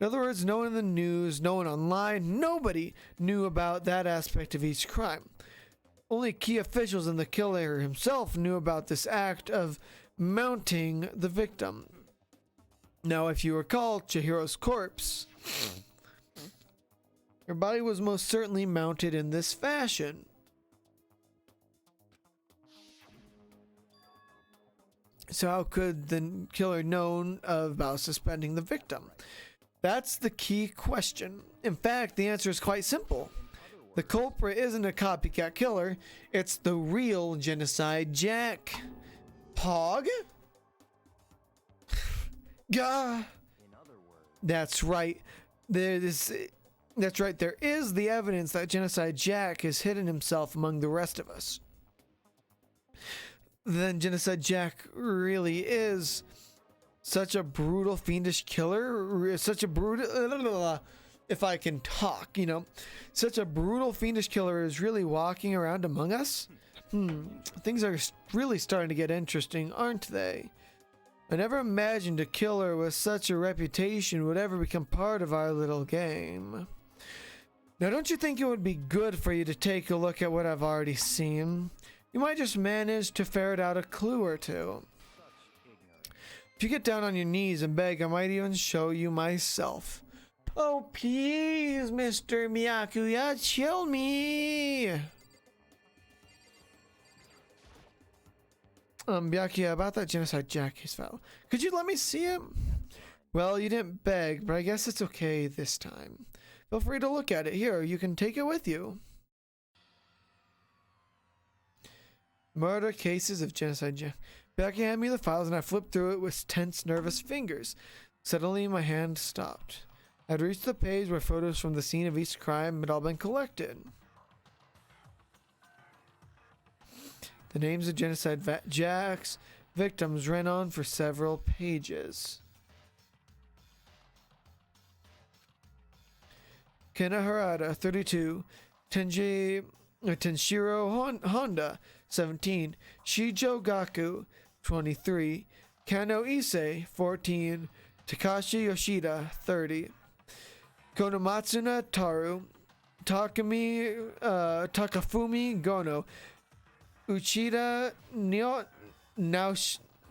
In other words, no one in the news, no one online, nobody knew about that aspect of each crime. Only key officials and the killer himself knew about this act of mounting the victim. Now, if you recall Chihiro's corpse, her body was most certainly mounted in this fashion. So how could the killer know about suspending the victim? That's the key question. In fact, the answer is quite simple. The culprit isn't a copycat killer, it's the real Genocide Jack. Pog? Gah! In other That's right. That's right. There is the evidence that Genocide Jack has hidden himself among the rest of us. Then Genocide Jack really is such a brutal, fiendish killer. Such a brutal... if I can talk, you know. Such a brutal, fiendish killer is really walking around among us? Things are really starting to get interesting, aren't they? I never imagined a killer with such a reputation would ever become part of our little game. Now, don't you think it would be good for you to take a look at what I've already seen? You might just manage to ferret out a clue or two. If you get down on your knees and beg, I might even show you myself. Oh, please, Mr. Myakuya, chill me. Byakuya, about that Genocide Jack case file. Could you let me see him? Well, you didn't beg, but I guess it's okay this time. Feel free to look at it. Here, you can take it with you. Murder cases of Genocide Jack. Byakuya handed me the files and I flipped through it with tense, nervous fingers. Suddenly, my hand stopped. I'd reached the page where photos from the scene of each crime had all been collected. The names of Genocide Jack's victims ran on for several pages. Kena Harada, 32. Tenshiro Honda, 17. Shijo Gaku, 23. Kano Issei, 14. Takashi Yoshida, 30. Konomatsuna Taru, Takafumi Gono, Uchida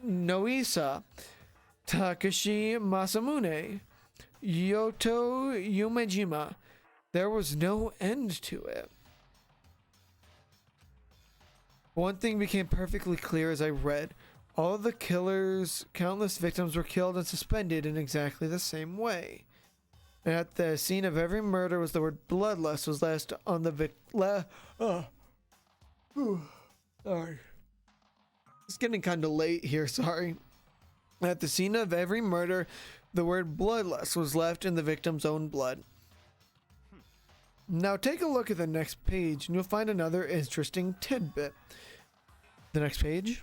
Noisa, Takashi Masamune, Yoto Yumejima. There was no end to it. One thing became perfectly clear as I read. All of the killers' countless victims were killed and suspended in exactly the same way. And at the scene of every murder was the word bloodless was left on the sorry. It's getting kind of late here, sorry. At the scene of every murder, the word bloodless was left in the victim's own blood. Now take a look at the next page and you'll find another interesting tidbit. The next page.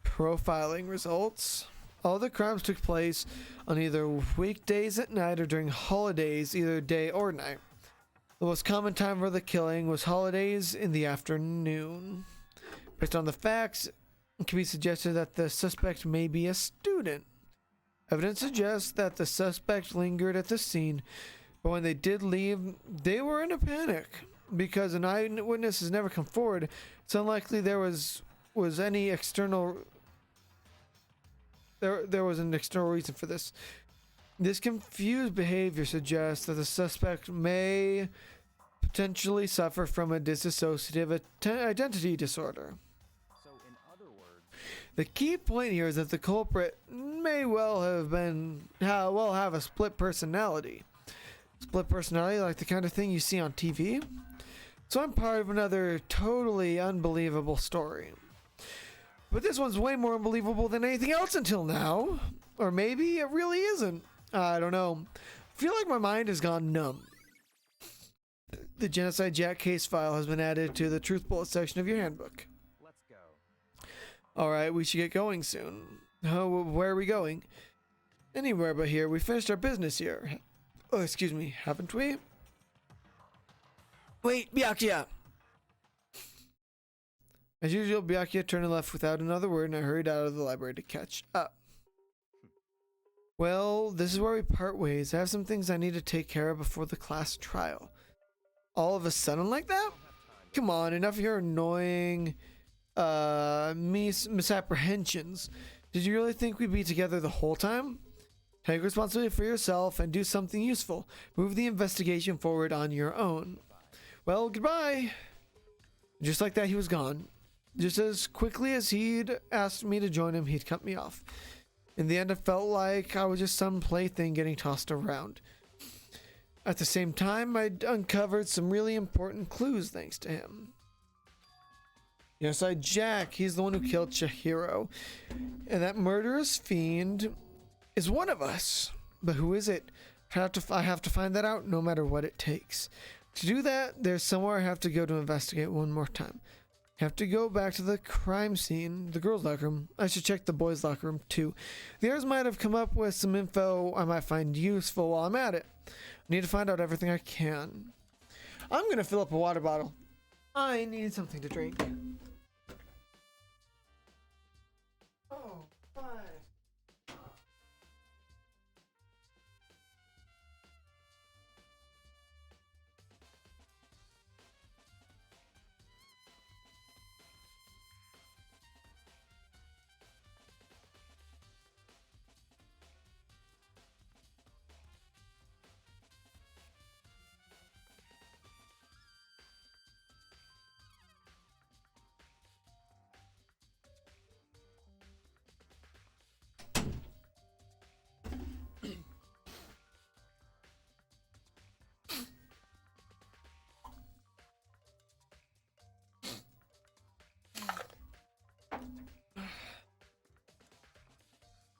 Profiling results. All the crimes took place on either weekdays at night or during holidays, either day or night. The most common time for the killing was holidays in the afternoon. Based on the facts, it can be suggested that the suspect may be a student. Evidence suggests that the suspect lingered at the scene, but when they did leave, they were in a panic. Because an eyewitness has never come forward, it's unlikely there was any external... There was an external reason for this. This confused behavior suggests that the suspect may potentially suffer from a dissociative identity disorder. So, in other words, the key point here is that the culprit may well have a split personality. Split personality, like the kind of thing you see on TV. So I'm part of another totally unbelievable story. But this one's way more unbelievable than anything else until now. Or maybe it really isn't. I don't know. I feel like my mind has gone numb. The Genocide Jack case file has been added to the Truth Bullet section of your handbook. let's go. Alright, we should get going soon. Oh, where are we going? Anywhere but here. We finished our business here. Oh, excuse me, haven't we? Wait, Byakuya! As usual, Byakuya turned left without another word, and I hurried out of the library to catch up. Well, this is where we part ways. I have some things I need to take care of before the class trial. All of a sudden like that? Come on, enough of your annoying misapprehensions. Did you really think we'd be together the whole time? Take responsibility for yourself and do something useful. Move the investigation forward on your own. Well, goodbye. Just like that, he was gone. Just as quickly as he'd asked me to join him, he'd cut me off. In the end, it felt like I was just some plaything getting tossed around. At the same time, I'd uncovered some really important clues thanks to him. Genocide Jack, he's the one who killed Chihiro. And that murderous fiend is one of us. But who is it? I have to find that out no matter what it takes. To do that, there's somewhere I have to go to investigate one more time. I have to go back to the crime scene, the girls' locker room. I should check the boys' locker room too. The others might have come up with some info I might find useful while I'm at it. I need to find out everything I can. I'm gonna fill up a water bottle. I need something to drink. Oh, fine.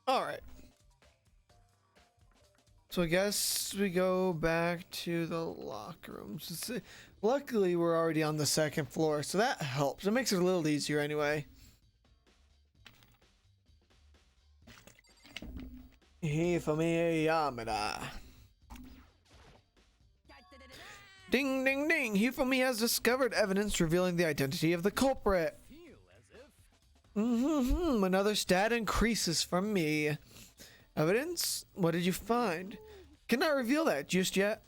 All right. So I guess we go back to the locker rooms. Luckily, we're already on the second floor, so that helps. It makes it a little easier anyway. Hifumi. Ding, ding, ding. Hifumi has discovered evidence revealing the identity of the culprit. Another stat increases from me. Evidence? What did you find? Cannot reveal that just yet.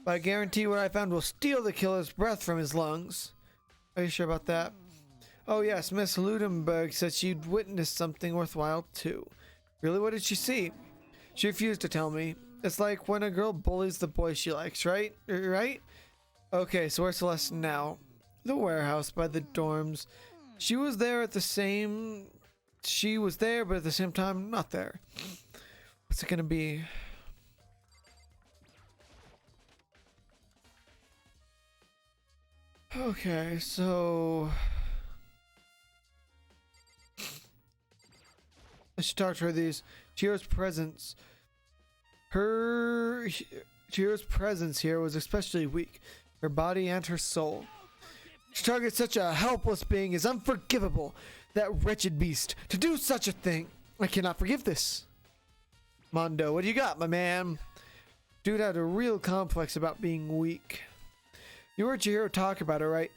But I guarantee what I found will steal the killer's breath from his lungs. Are you sure about that? Oh yes, Miss Ludenberg said she'd witnessed something worthwhile too. Really, what did she see? She refused to tell me. It's like when a girl bullies the boy she likes, right? Right? Okay, so where's Celeste now? The warehouse by the dorms. She was there, but at the same time, not there. What's it gonna be? Okay, so I should talk to her. Chihiro's presence here was especially weak. Her body and her soul. To target such a helpless being is unforgivable. That wretched beast. To do such a thing. I cannot forgive this. Mondo, what do you got, my man? Dude had a real complex about being weak. You heard Chihiro talk about her, right?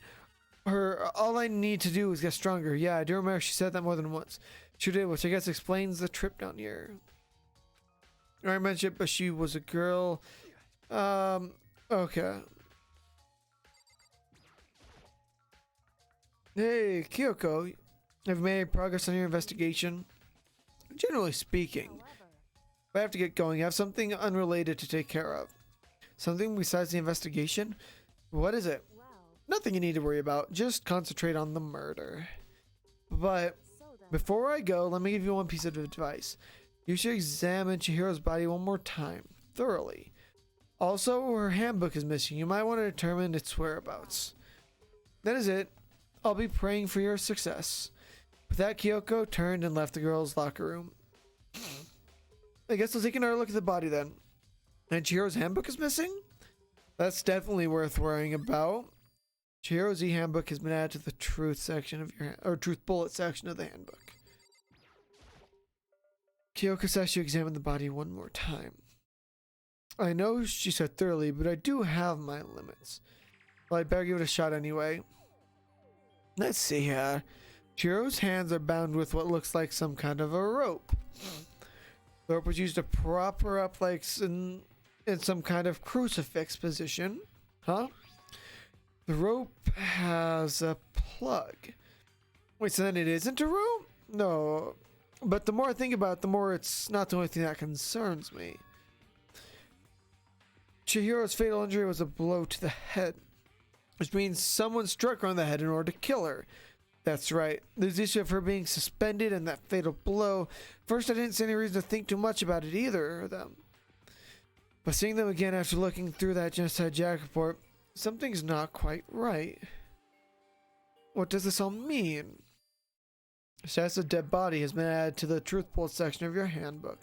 All I need to do is get stronger. Yeah, I do remember she said that more than once. She did, which I guess explains the trip down here. I mentioned, but she was a girl. Okay. Hey, Kyoko, have you made progress on your investigation? Generally speaking, if I have to get going, I have something unrelated to take care of. Something besides the investigation? What is it? Nothing you need to worry about. Just concentrate on the murder. But before I go, let me give you one piece of advice. You should examine Chihiro's body one more time, thoroughly. Also, her handbook is missing. You might want to determine its whereabouts. That is it. I'll be praying for your success. With that, Kyoko turned and left the girls' locker room. I guess I'll take another look at the body then. And Chihiro's handbook is missing? That's definitely worth worrying about. Chihiro's e-handbook has been added to the truth section of your truth bullet section of the handbook. Kyoko says you examine the body one more time. I know she said thoroughly, but I do have my limits. Well, I'd better give it a shot anyway. Let's see here. Chihiro's hands are bound with what looks like some kind of a rope. The rope was used to prop her up like in some kind of crucifix position. Huh? The rope has a plug. Wait, so then it isn't a rope? No. But the more I think about it, the more it's not the only thing that concerns me. Chihiro's fatal injury was a blow to the head, which means someone struck her on the head in order to kill her. That's right. There's the issue of her being suspended and that fatal blow. First, I didn't see any reason to think too much about it either of them. But seeing them again after looking through that Genocide Jack report, something's not quite right. What does this all mean? Status of dead body has been added to the truth pool section of your handbook.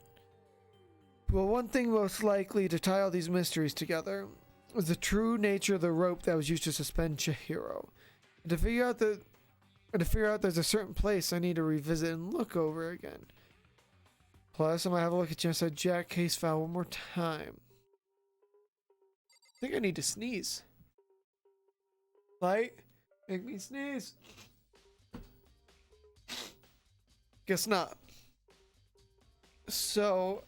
Well, one thing most likely to tie all these mysteries together is the true nature of the rope that was used to suspend Chihiro. And to figure out there's a certain place I need to revisit and look over again. Plus, I might have a look at Genocide Jack case file one more time. I think I need to sneeze. Light, make me sneeze. Guess not. So,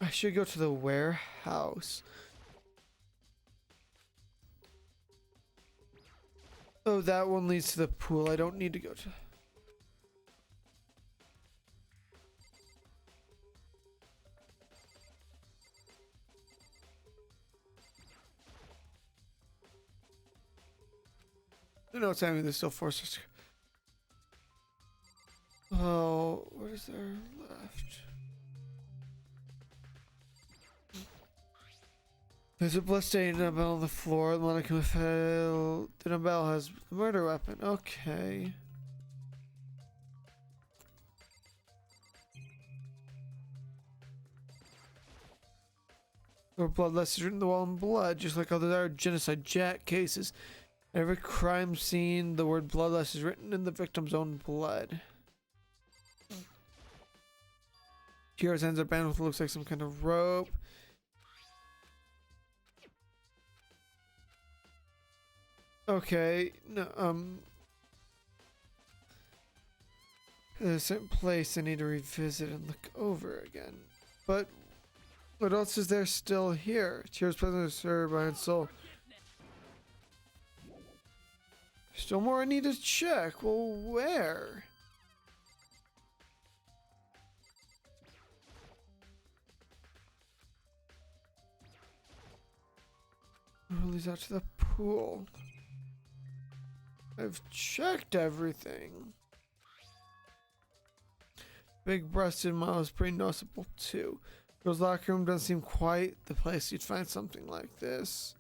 I should go to the warehouse. Oh, that one leads to the pool. I don't need to go to... I don't know what's happening. There's still 4 sisters. Oh, what is there left? There's a bloodstained dumbbell on the floor. Monica fell. The dumbbell has the murder weapon. Okay. Or bloodless is written on the wall in blood, just like all the other genocide Jack cases. Every crime scene, the word bloodless is written in the victim's own blood. Kira's hands are bound with what looks like some kind of rope. Okay, no, there's a certain place I need to revisit and look over again. But what else is there still here? Kira's presence is her mind and soul. Still more I need to check. Well, where? Well, leads out to the pool. I've checked everything. Big breasted model is pretty noticeable too. Girls' locker room doesn't seem quite the place you'd find something like this.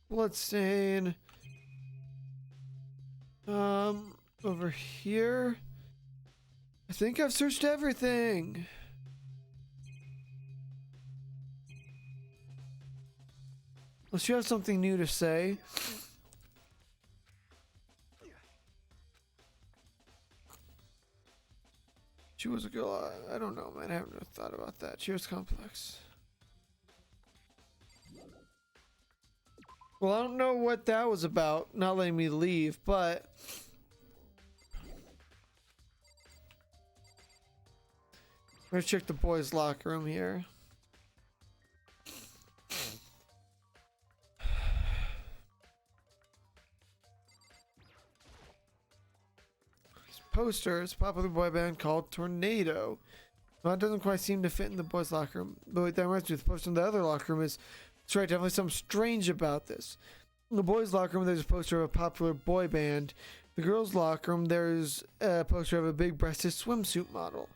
Bloodstain. Over here. I think I've searched everything. Unless you have something new to say. She was a girl. I don't know, man. I haven't thought about that. She was complex. Well, I don't know what that was about, not letting me leave, but... Let's check the boys' locker room here. This poster is a popular boy band called Tornado. Well, it doesn't quite seem to fit in the boys' locker room. But wait, that reminds me, the poster in the other locker room is... That's right, definitely something strange about this. In the boys' locker room, there's a poster of a popular boy band. In the girls' locker room, there's a poster of a big-breasted swimsuit model.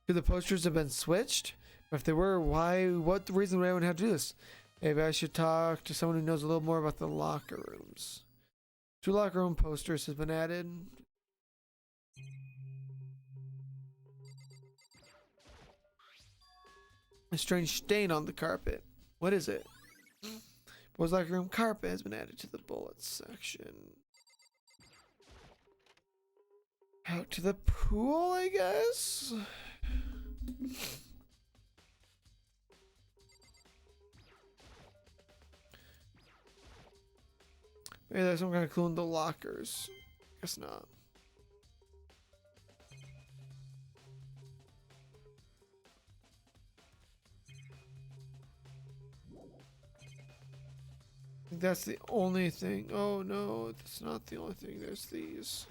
Could the posters have been switched? If they were, why? What the reason would anyone have to do this? Maybe I should talk to someone who knows a little more about the locker rooms. 2 locker room posters have been added. A strange stain on the carpet. What is it? Boys' locker room carpet has been added to the bullets section. Out to the pool, I guess? Maybe there's some kind of clue in the lockers. Guess not. I think that's the only thing. Oh no, that's not the only thing. There's these.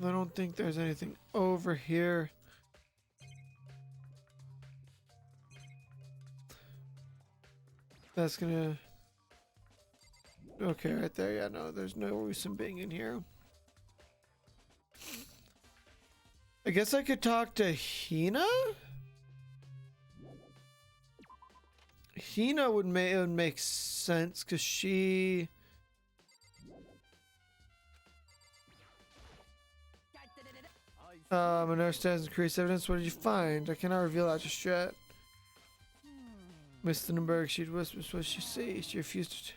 I don't think there's anything over here. That's gonna... Okay, right there. Yeah, no, there's no reason being in here. I guess I could talk to Hina? Hina would make sense because she... A nurse has increased evidence. What did you find? I cannot reveal that just yet. Miss Lindenberg, she whispers what she sees. She refused to...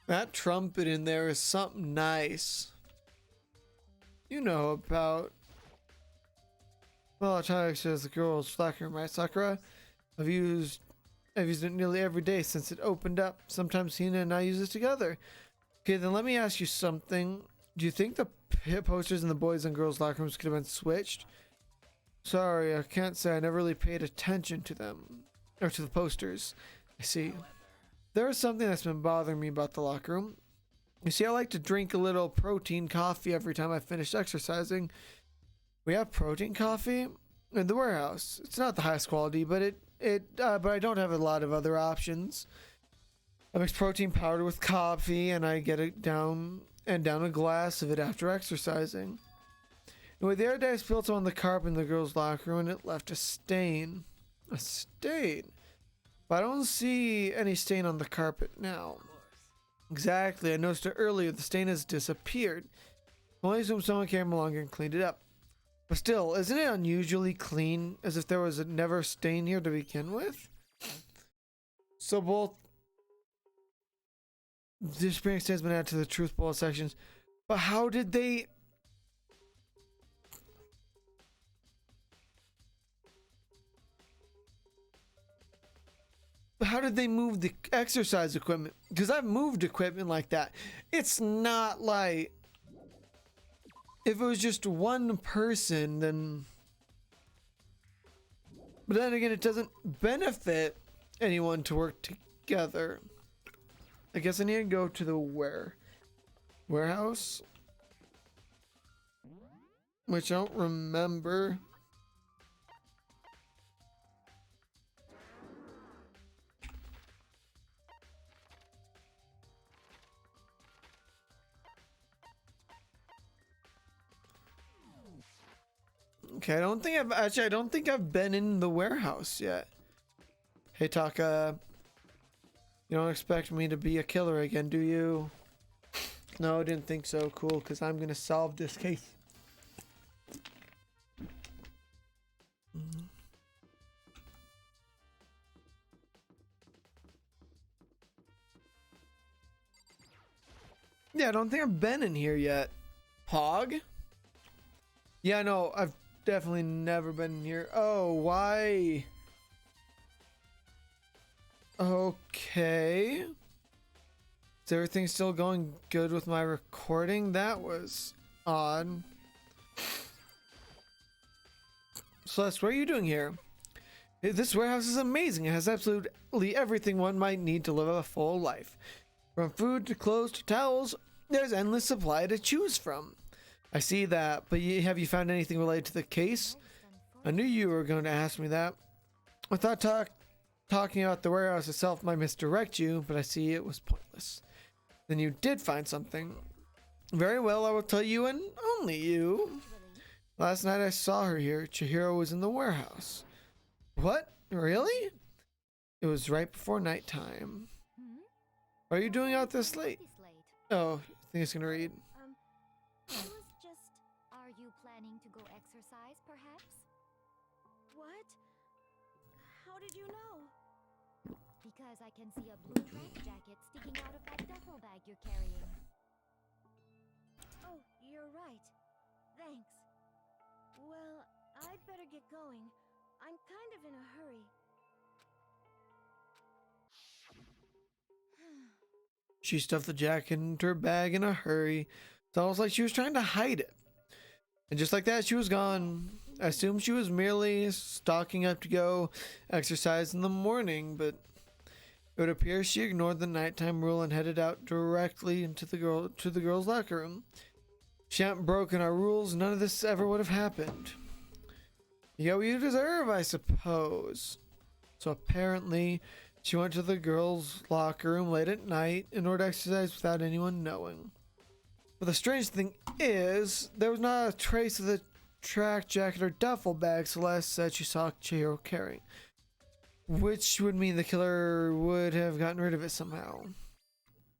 That trumpet in there is something nice. You know about... Well, Atomic says the girl's flacking, right, Sakura? I've used it nearly every day since it opened up. Sometimes Hina and I use it together. Okay, then let me ask you something. Do you think the posters in the boys and girls locker rooms could have been switched? Sorry, I can't say. I never really paid attention to them. Or to the posters. I see. There is something that's been bothering me about the locker room. You see, I like to drink a little protein coffee every time I finish exercising. We have protein coffee in the warehouse. It's not the highest quality, but but I don't have a lot of other options. I mix protein powder with coffee, and I get it down a glass of it after exercising. Anyway, the other day I spilled some on the carpet in the girls' locker room, and it left a stain. A stain? But I don't see any stain on the carpet now. Exactly, I noticed it earlier. The stain has disappeared. I only assume someone came along and cleaned it up. But still, isn't it unusually clean, as if there was never a stain here to begin with? So both the experience has been added to the truth bullet sections, but how did they... How did they move the exercise equipment? Because I've moved equipment like that. It's not like... If it was just one person, then... But then again, it doesn't benefit anyone to work together. I guess I need to go to the warehouse? Which I don't remember. Okay, I don't think I've been in the warehouse yet. Hey Taka, you don't expect me to be a killer again, do you? No, I didn't think so. Cool, because I'm gonna solve this case. Yeah, I don't think I've been in here yet. Hog? Yeah, no, I've definitely never been here. Oh, why? Okay. Is everything still going good with my recording? That was odd. Celeste, what are you doing here? This warehouse is amazing. It has absolutely everything one might need to live a full life. From food to clothes to towels, there's endless supply to choose from. I see that, but have you found anything related to the case? I knew you were going to ask me that. I thought talking about the warehouse itself might misdirect you, but I see it was pointless. Then you did find something. Very well, I will tell you and only you. Last night I saw her here. Chihiro was in the warehouse. What? Really? It was right before nighttime. What are you doing out this late? Oh, I think it's gonna read. I was just... Are you planning to go exercise, perhaps? What? How did you know? Because I can see a blue track jacket sticking out of that duffel bag you're carrying. Oh, you're right. Thanks. Well, I'd better get going. I'm kind of in a hurry. She stuffed the jacket into her bag in a hurry. It's almost like she was trying to hide it. And just like that, she was gone. I assumed she was merely stocking up to go exercise in the morning, but it would appear she ignored the nighttime rule and headed out directly into the girls' locker room. she hadn't broken our rules, none of this ever would have happened. You get what you deserve, I suppose. So apparently, she went to the girls' locker room late at night in order to exercise without anyone knowing. But the strange thing is, there was not a trace of the track jacket or duffel bag Celeste said she saw Chihiro carrying, which would mean the killer would have gotten rid of it somehow.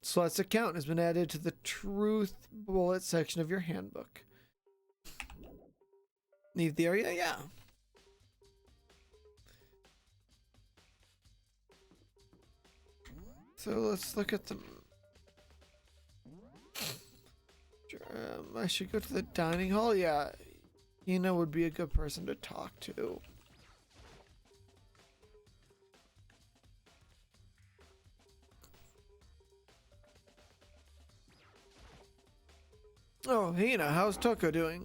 Celeste's account has been added to the truth bullet section of your handbook. Leave the area? Yeah. So let's look at them. I should go to the dining hall. Yeah, Hina would be a good person to talk to. Oh, Hina, how's Toko doing?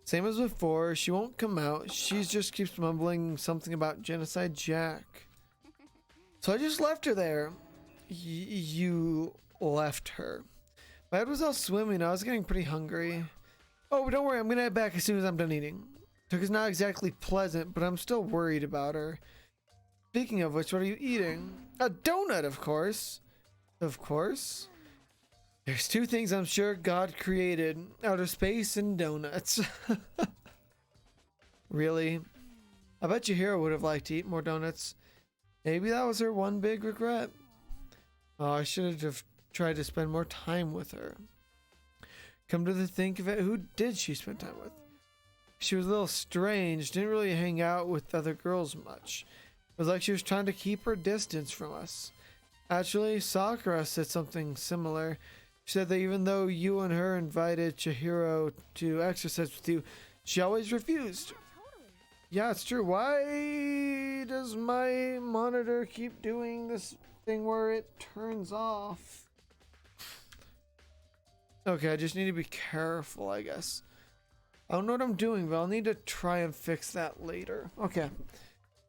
Same as before. She won't come out. She just keeps mumbling something about Genocide Jack. So I just left her there. You left her. My head was all swimming. I was getting pretty hungry. Oh, but don't worry. I'm going to head back as soon as I'm done eating. Toko's not exactly pleasant, but I'm still worried about her. Speaking of which, what are you eating? A donut, of course. Of course. There's two things I'm sure God created. Outer space and donuts. Really? I bet Chihiro would have liked to eat more donuts. Maybe that was her one big regret. Oh, I should have tried to spend more time with her. Come to think of it, who did she spend time with? She was a little strange, didn't really hang out with other girls much. It was like she was trying to keep her distance from us. Actually, Sakura said something similar. She said that even though you and her invited Chihiro to exercise with you, she always refused. Yeah, it's true. Why does my monitor keep doing this thing where it turns off? Okay, I just need to be careful, I guess. I don't know what I'm doing, but I'll need to try and fix that later. Okay.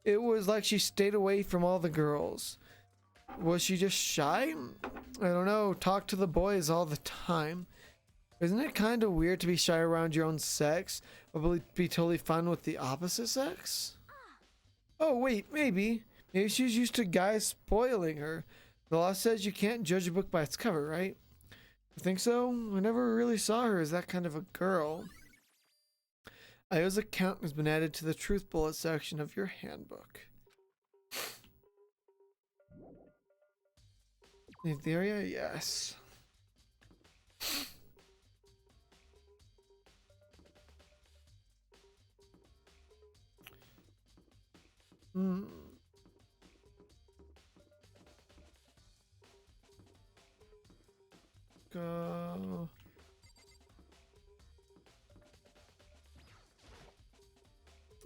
It was like she stayed away from all the girls. Was she just shy? I don't know. Talk to the boys all the time. Isn't it kind of weird to be shy around your own sex, but be totally fine with the opposite sex? Oh, wait, maybe. Maybe she's used to guys spoiling her. The law says you can't judge a book by its cover, right? I think so. I never really saw her as that kind of a girl. Io's account has been added to the truth bullet section of your handbook. Leave the area? Yes. Go.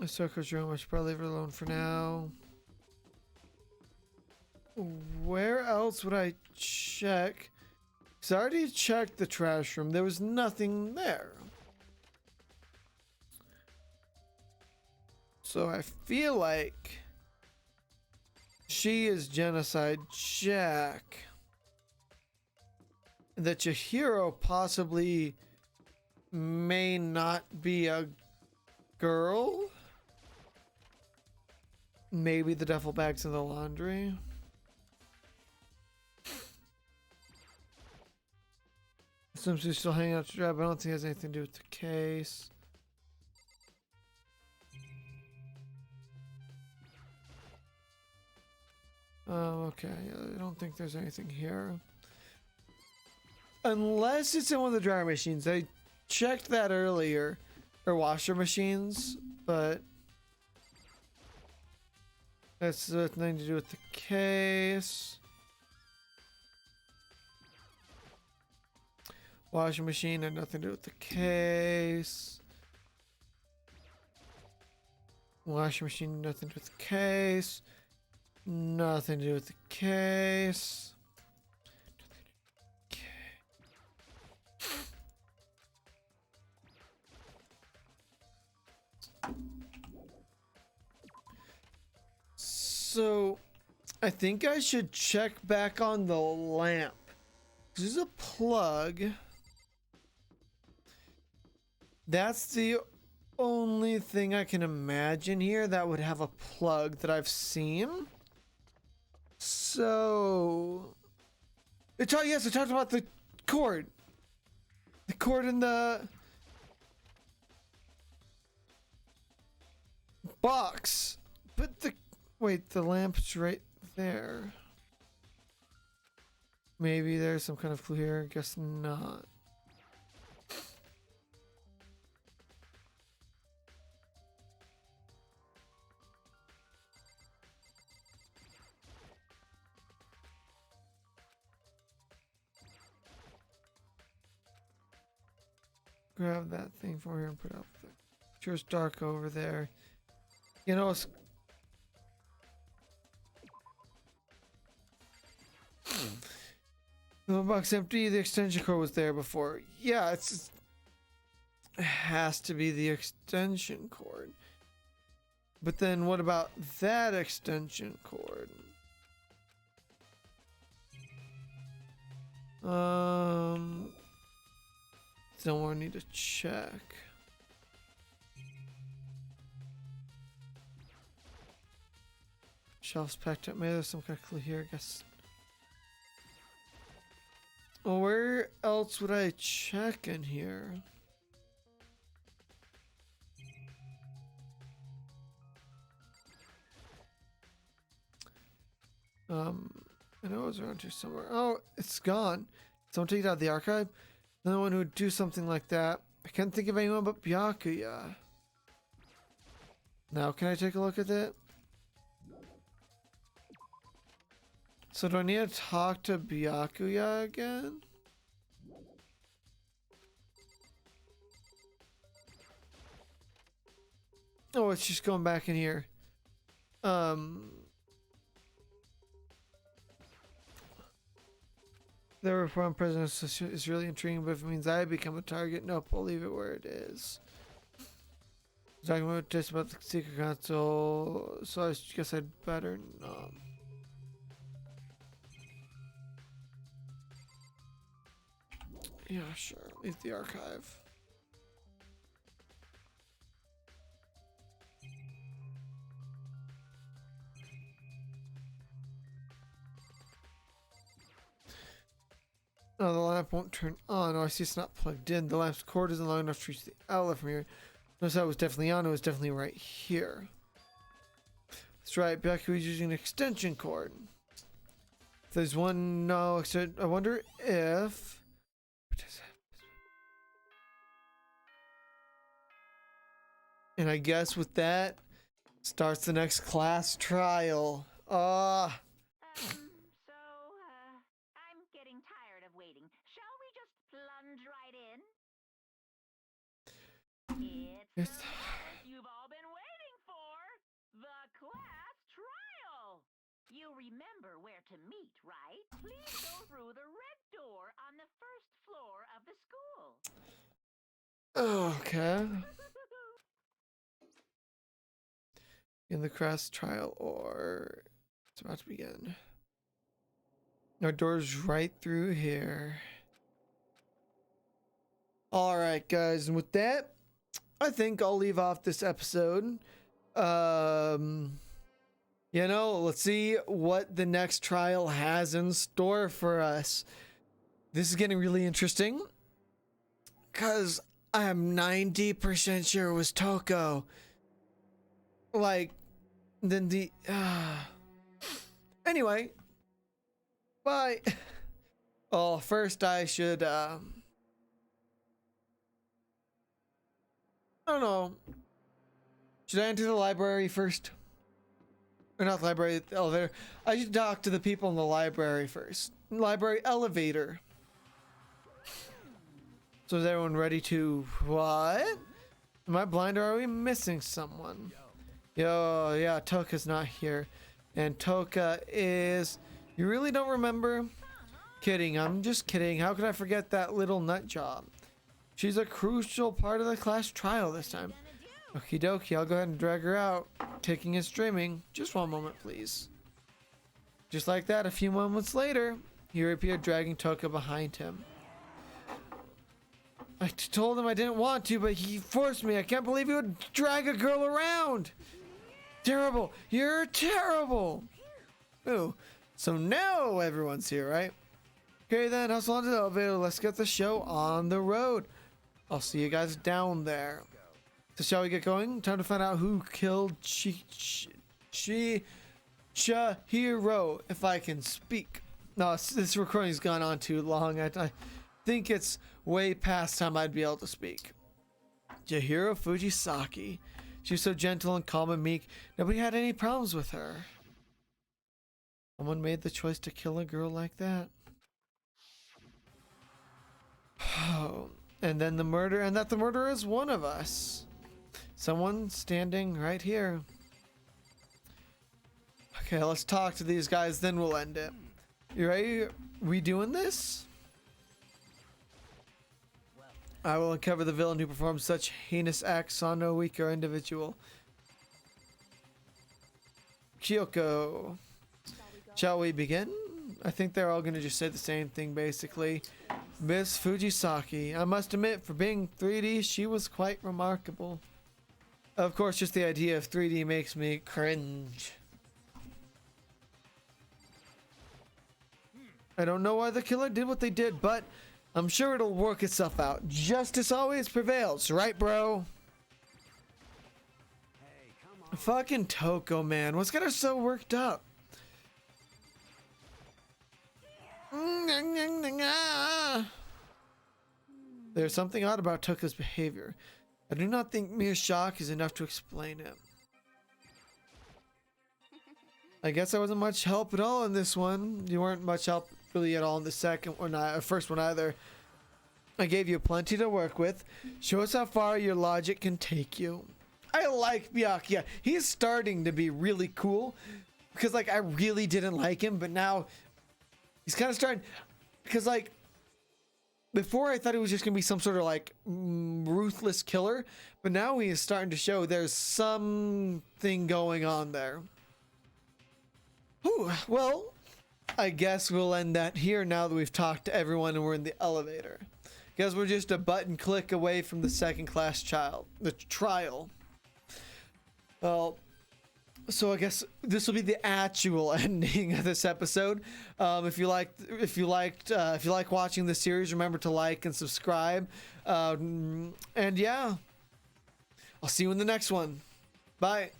Soko's room. I should probably leave her alone for now. Where else would I check? Because I already checked the trash room. There was nothing there. So I feel like she is Genocide Jack. That Chihiro possibly may not be a girl. Maybe the duffel bag's in the laundry. Some she's still hanging out to dry, but I don't think it has anything to do with the case. Oh, okay. I don't think there's anything here. Unless it's in one of the dryer machines. I checked that earlier. Or washer machines, but that's nothing to do with the case. Washing machine had nothing to do with the case. Washing machine, nothing to do with the case. Nothing to do with the case. So, I think I should check back on the lamp. There's a plug. That's the only thing I can imagine here that would have a plug that I've seen. So yes, it talked about the cord. The cord in the box. But the lamp's right there. Maybe there's some kind of clue here. Guess not. Grab that thing from here and put it up there. Sure, it's dark over there. You know, it's... The box empty. The extension cord was there before. Yeah, it has to be the extension cord. But then what about that extension cord? Somewhere I need to check. Shelves packed up. Maybe there's some kind of clue here, I guess. Well, where else would I check in here? I know it was around here somewhere. Oh, it's gone. Someone take it out of the archive? Another one who would do something like that. I can't think of anyone but Byakuya. Now, can I take a look at it? So do I need to talk to Byakuya again? Oh, it's just going back in here. The reform president is really intriguing, but if it means I become a target, nope, I'll leave it where it is. Talking about this about the secret console, so I guess I'd better not. Yeah, sure. Leave the archive. Oh, the lamp won't turn on. Oh, I see it's not plugged in. The lamp's cord isn't long enough to reach the outlet from here. Notice that it was definitely on. It was definitely right here. That's right. Byakuya was using an extension cord. If there's one, no. I wonder if... And I guess with that starts the next class trial. I'm getting tired of waiting. Shall we just plunge right in? It's the moment you've all been waiting for. The class trial. You remember where to meet, right? Please go through the red door on the first floor of the school. Okay. In the class trial, or it's about to begin. Our door's right through here. All right, guys, and with that, I think I'll leave off this episode. You know, let's see what the next trial has in store for us. This is getting really interesting because I'm 90% sure it was Toko. Like, then the anyway, bye. Well, first I should I don't know, should I enter the library first? Or not the library, the elevator. I should talk to the people in the library first. Library elevator. So is everyone ready to what? Am I blind or are we missing someone? Yo, yeah, Toka's not here. And Toka is... You really don't remember? Kidding, I'm just kidding. How could I forget that little nut job? She's a crucial part of the class trial this time. Okie dokie, I'll go ahead and drag her out. Taking and streaming. Just one moment, please. Just like that, a few moments later, he appeared dragging Toka behind him. I told him I didn't want to, but he forced me. I can't believe he would drag a girl around. Terrible. You're terrible. Ooh. So now everyone's here, right? Okay, then hustle onto the elevator. Let's get the show on the road. I'll see you guys down there. So shall we get going? Time to find out who killed Chihiro, if I can speak. No, this recording's gone on too long. I think it's way past time I'd be able to speak. Chihiro Fujisaki. She was so gentle and calm and meek. Nobody had any problems with her. Someone made the choice to kill a girl like that. Oh, and then the murder, and that the murderer is one of us. Someone standing right here. Okay, let's talk to these guys, then we'll end it. You ready? We doing this? I will uncover the villain who performed such heinous acts on no weaker individual. Kyoko. Shall we begin? I think they're all going to just say the same thing, basically. Miss Fujisaki. I must admit, for being 3D, she was quite remarkable. Of course, just the idea of 3D makes me cringe. I don't know why the killer did what they did, but I'm sure it'll work itself out. Justice always prevails, right, bro? Hey, come on. Fucking Toko, man. What's got her so worked up? There's something odd about Toko's behavior. I do not think mere shock is enough to explain it. I guess I wasn't much help at all in this one. You weren't much help really at all in the second one, first one either. I gave you plenty to work with. Show us how far your logic can take you. I like Byakuya. He's starting to be really cool because like I really didn't like him, but now he's kind of starting because like before I thought he was just gonna be some sort of like ruthless killer, but now he is starting to show there's something going on there. Whew, well, I guess we'll end that here now that we've talked to everyone and we're in the elevator. Because we're just a button click away from the second class trial. Well, so I guess this will be the actual ending of this episode. If you like watching this series, remember to like and subscribe. And yeah, I'll see you in the next one. Bye.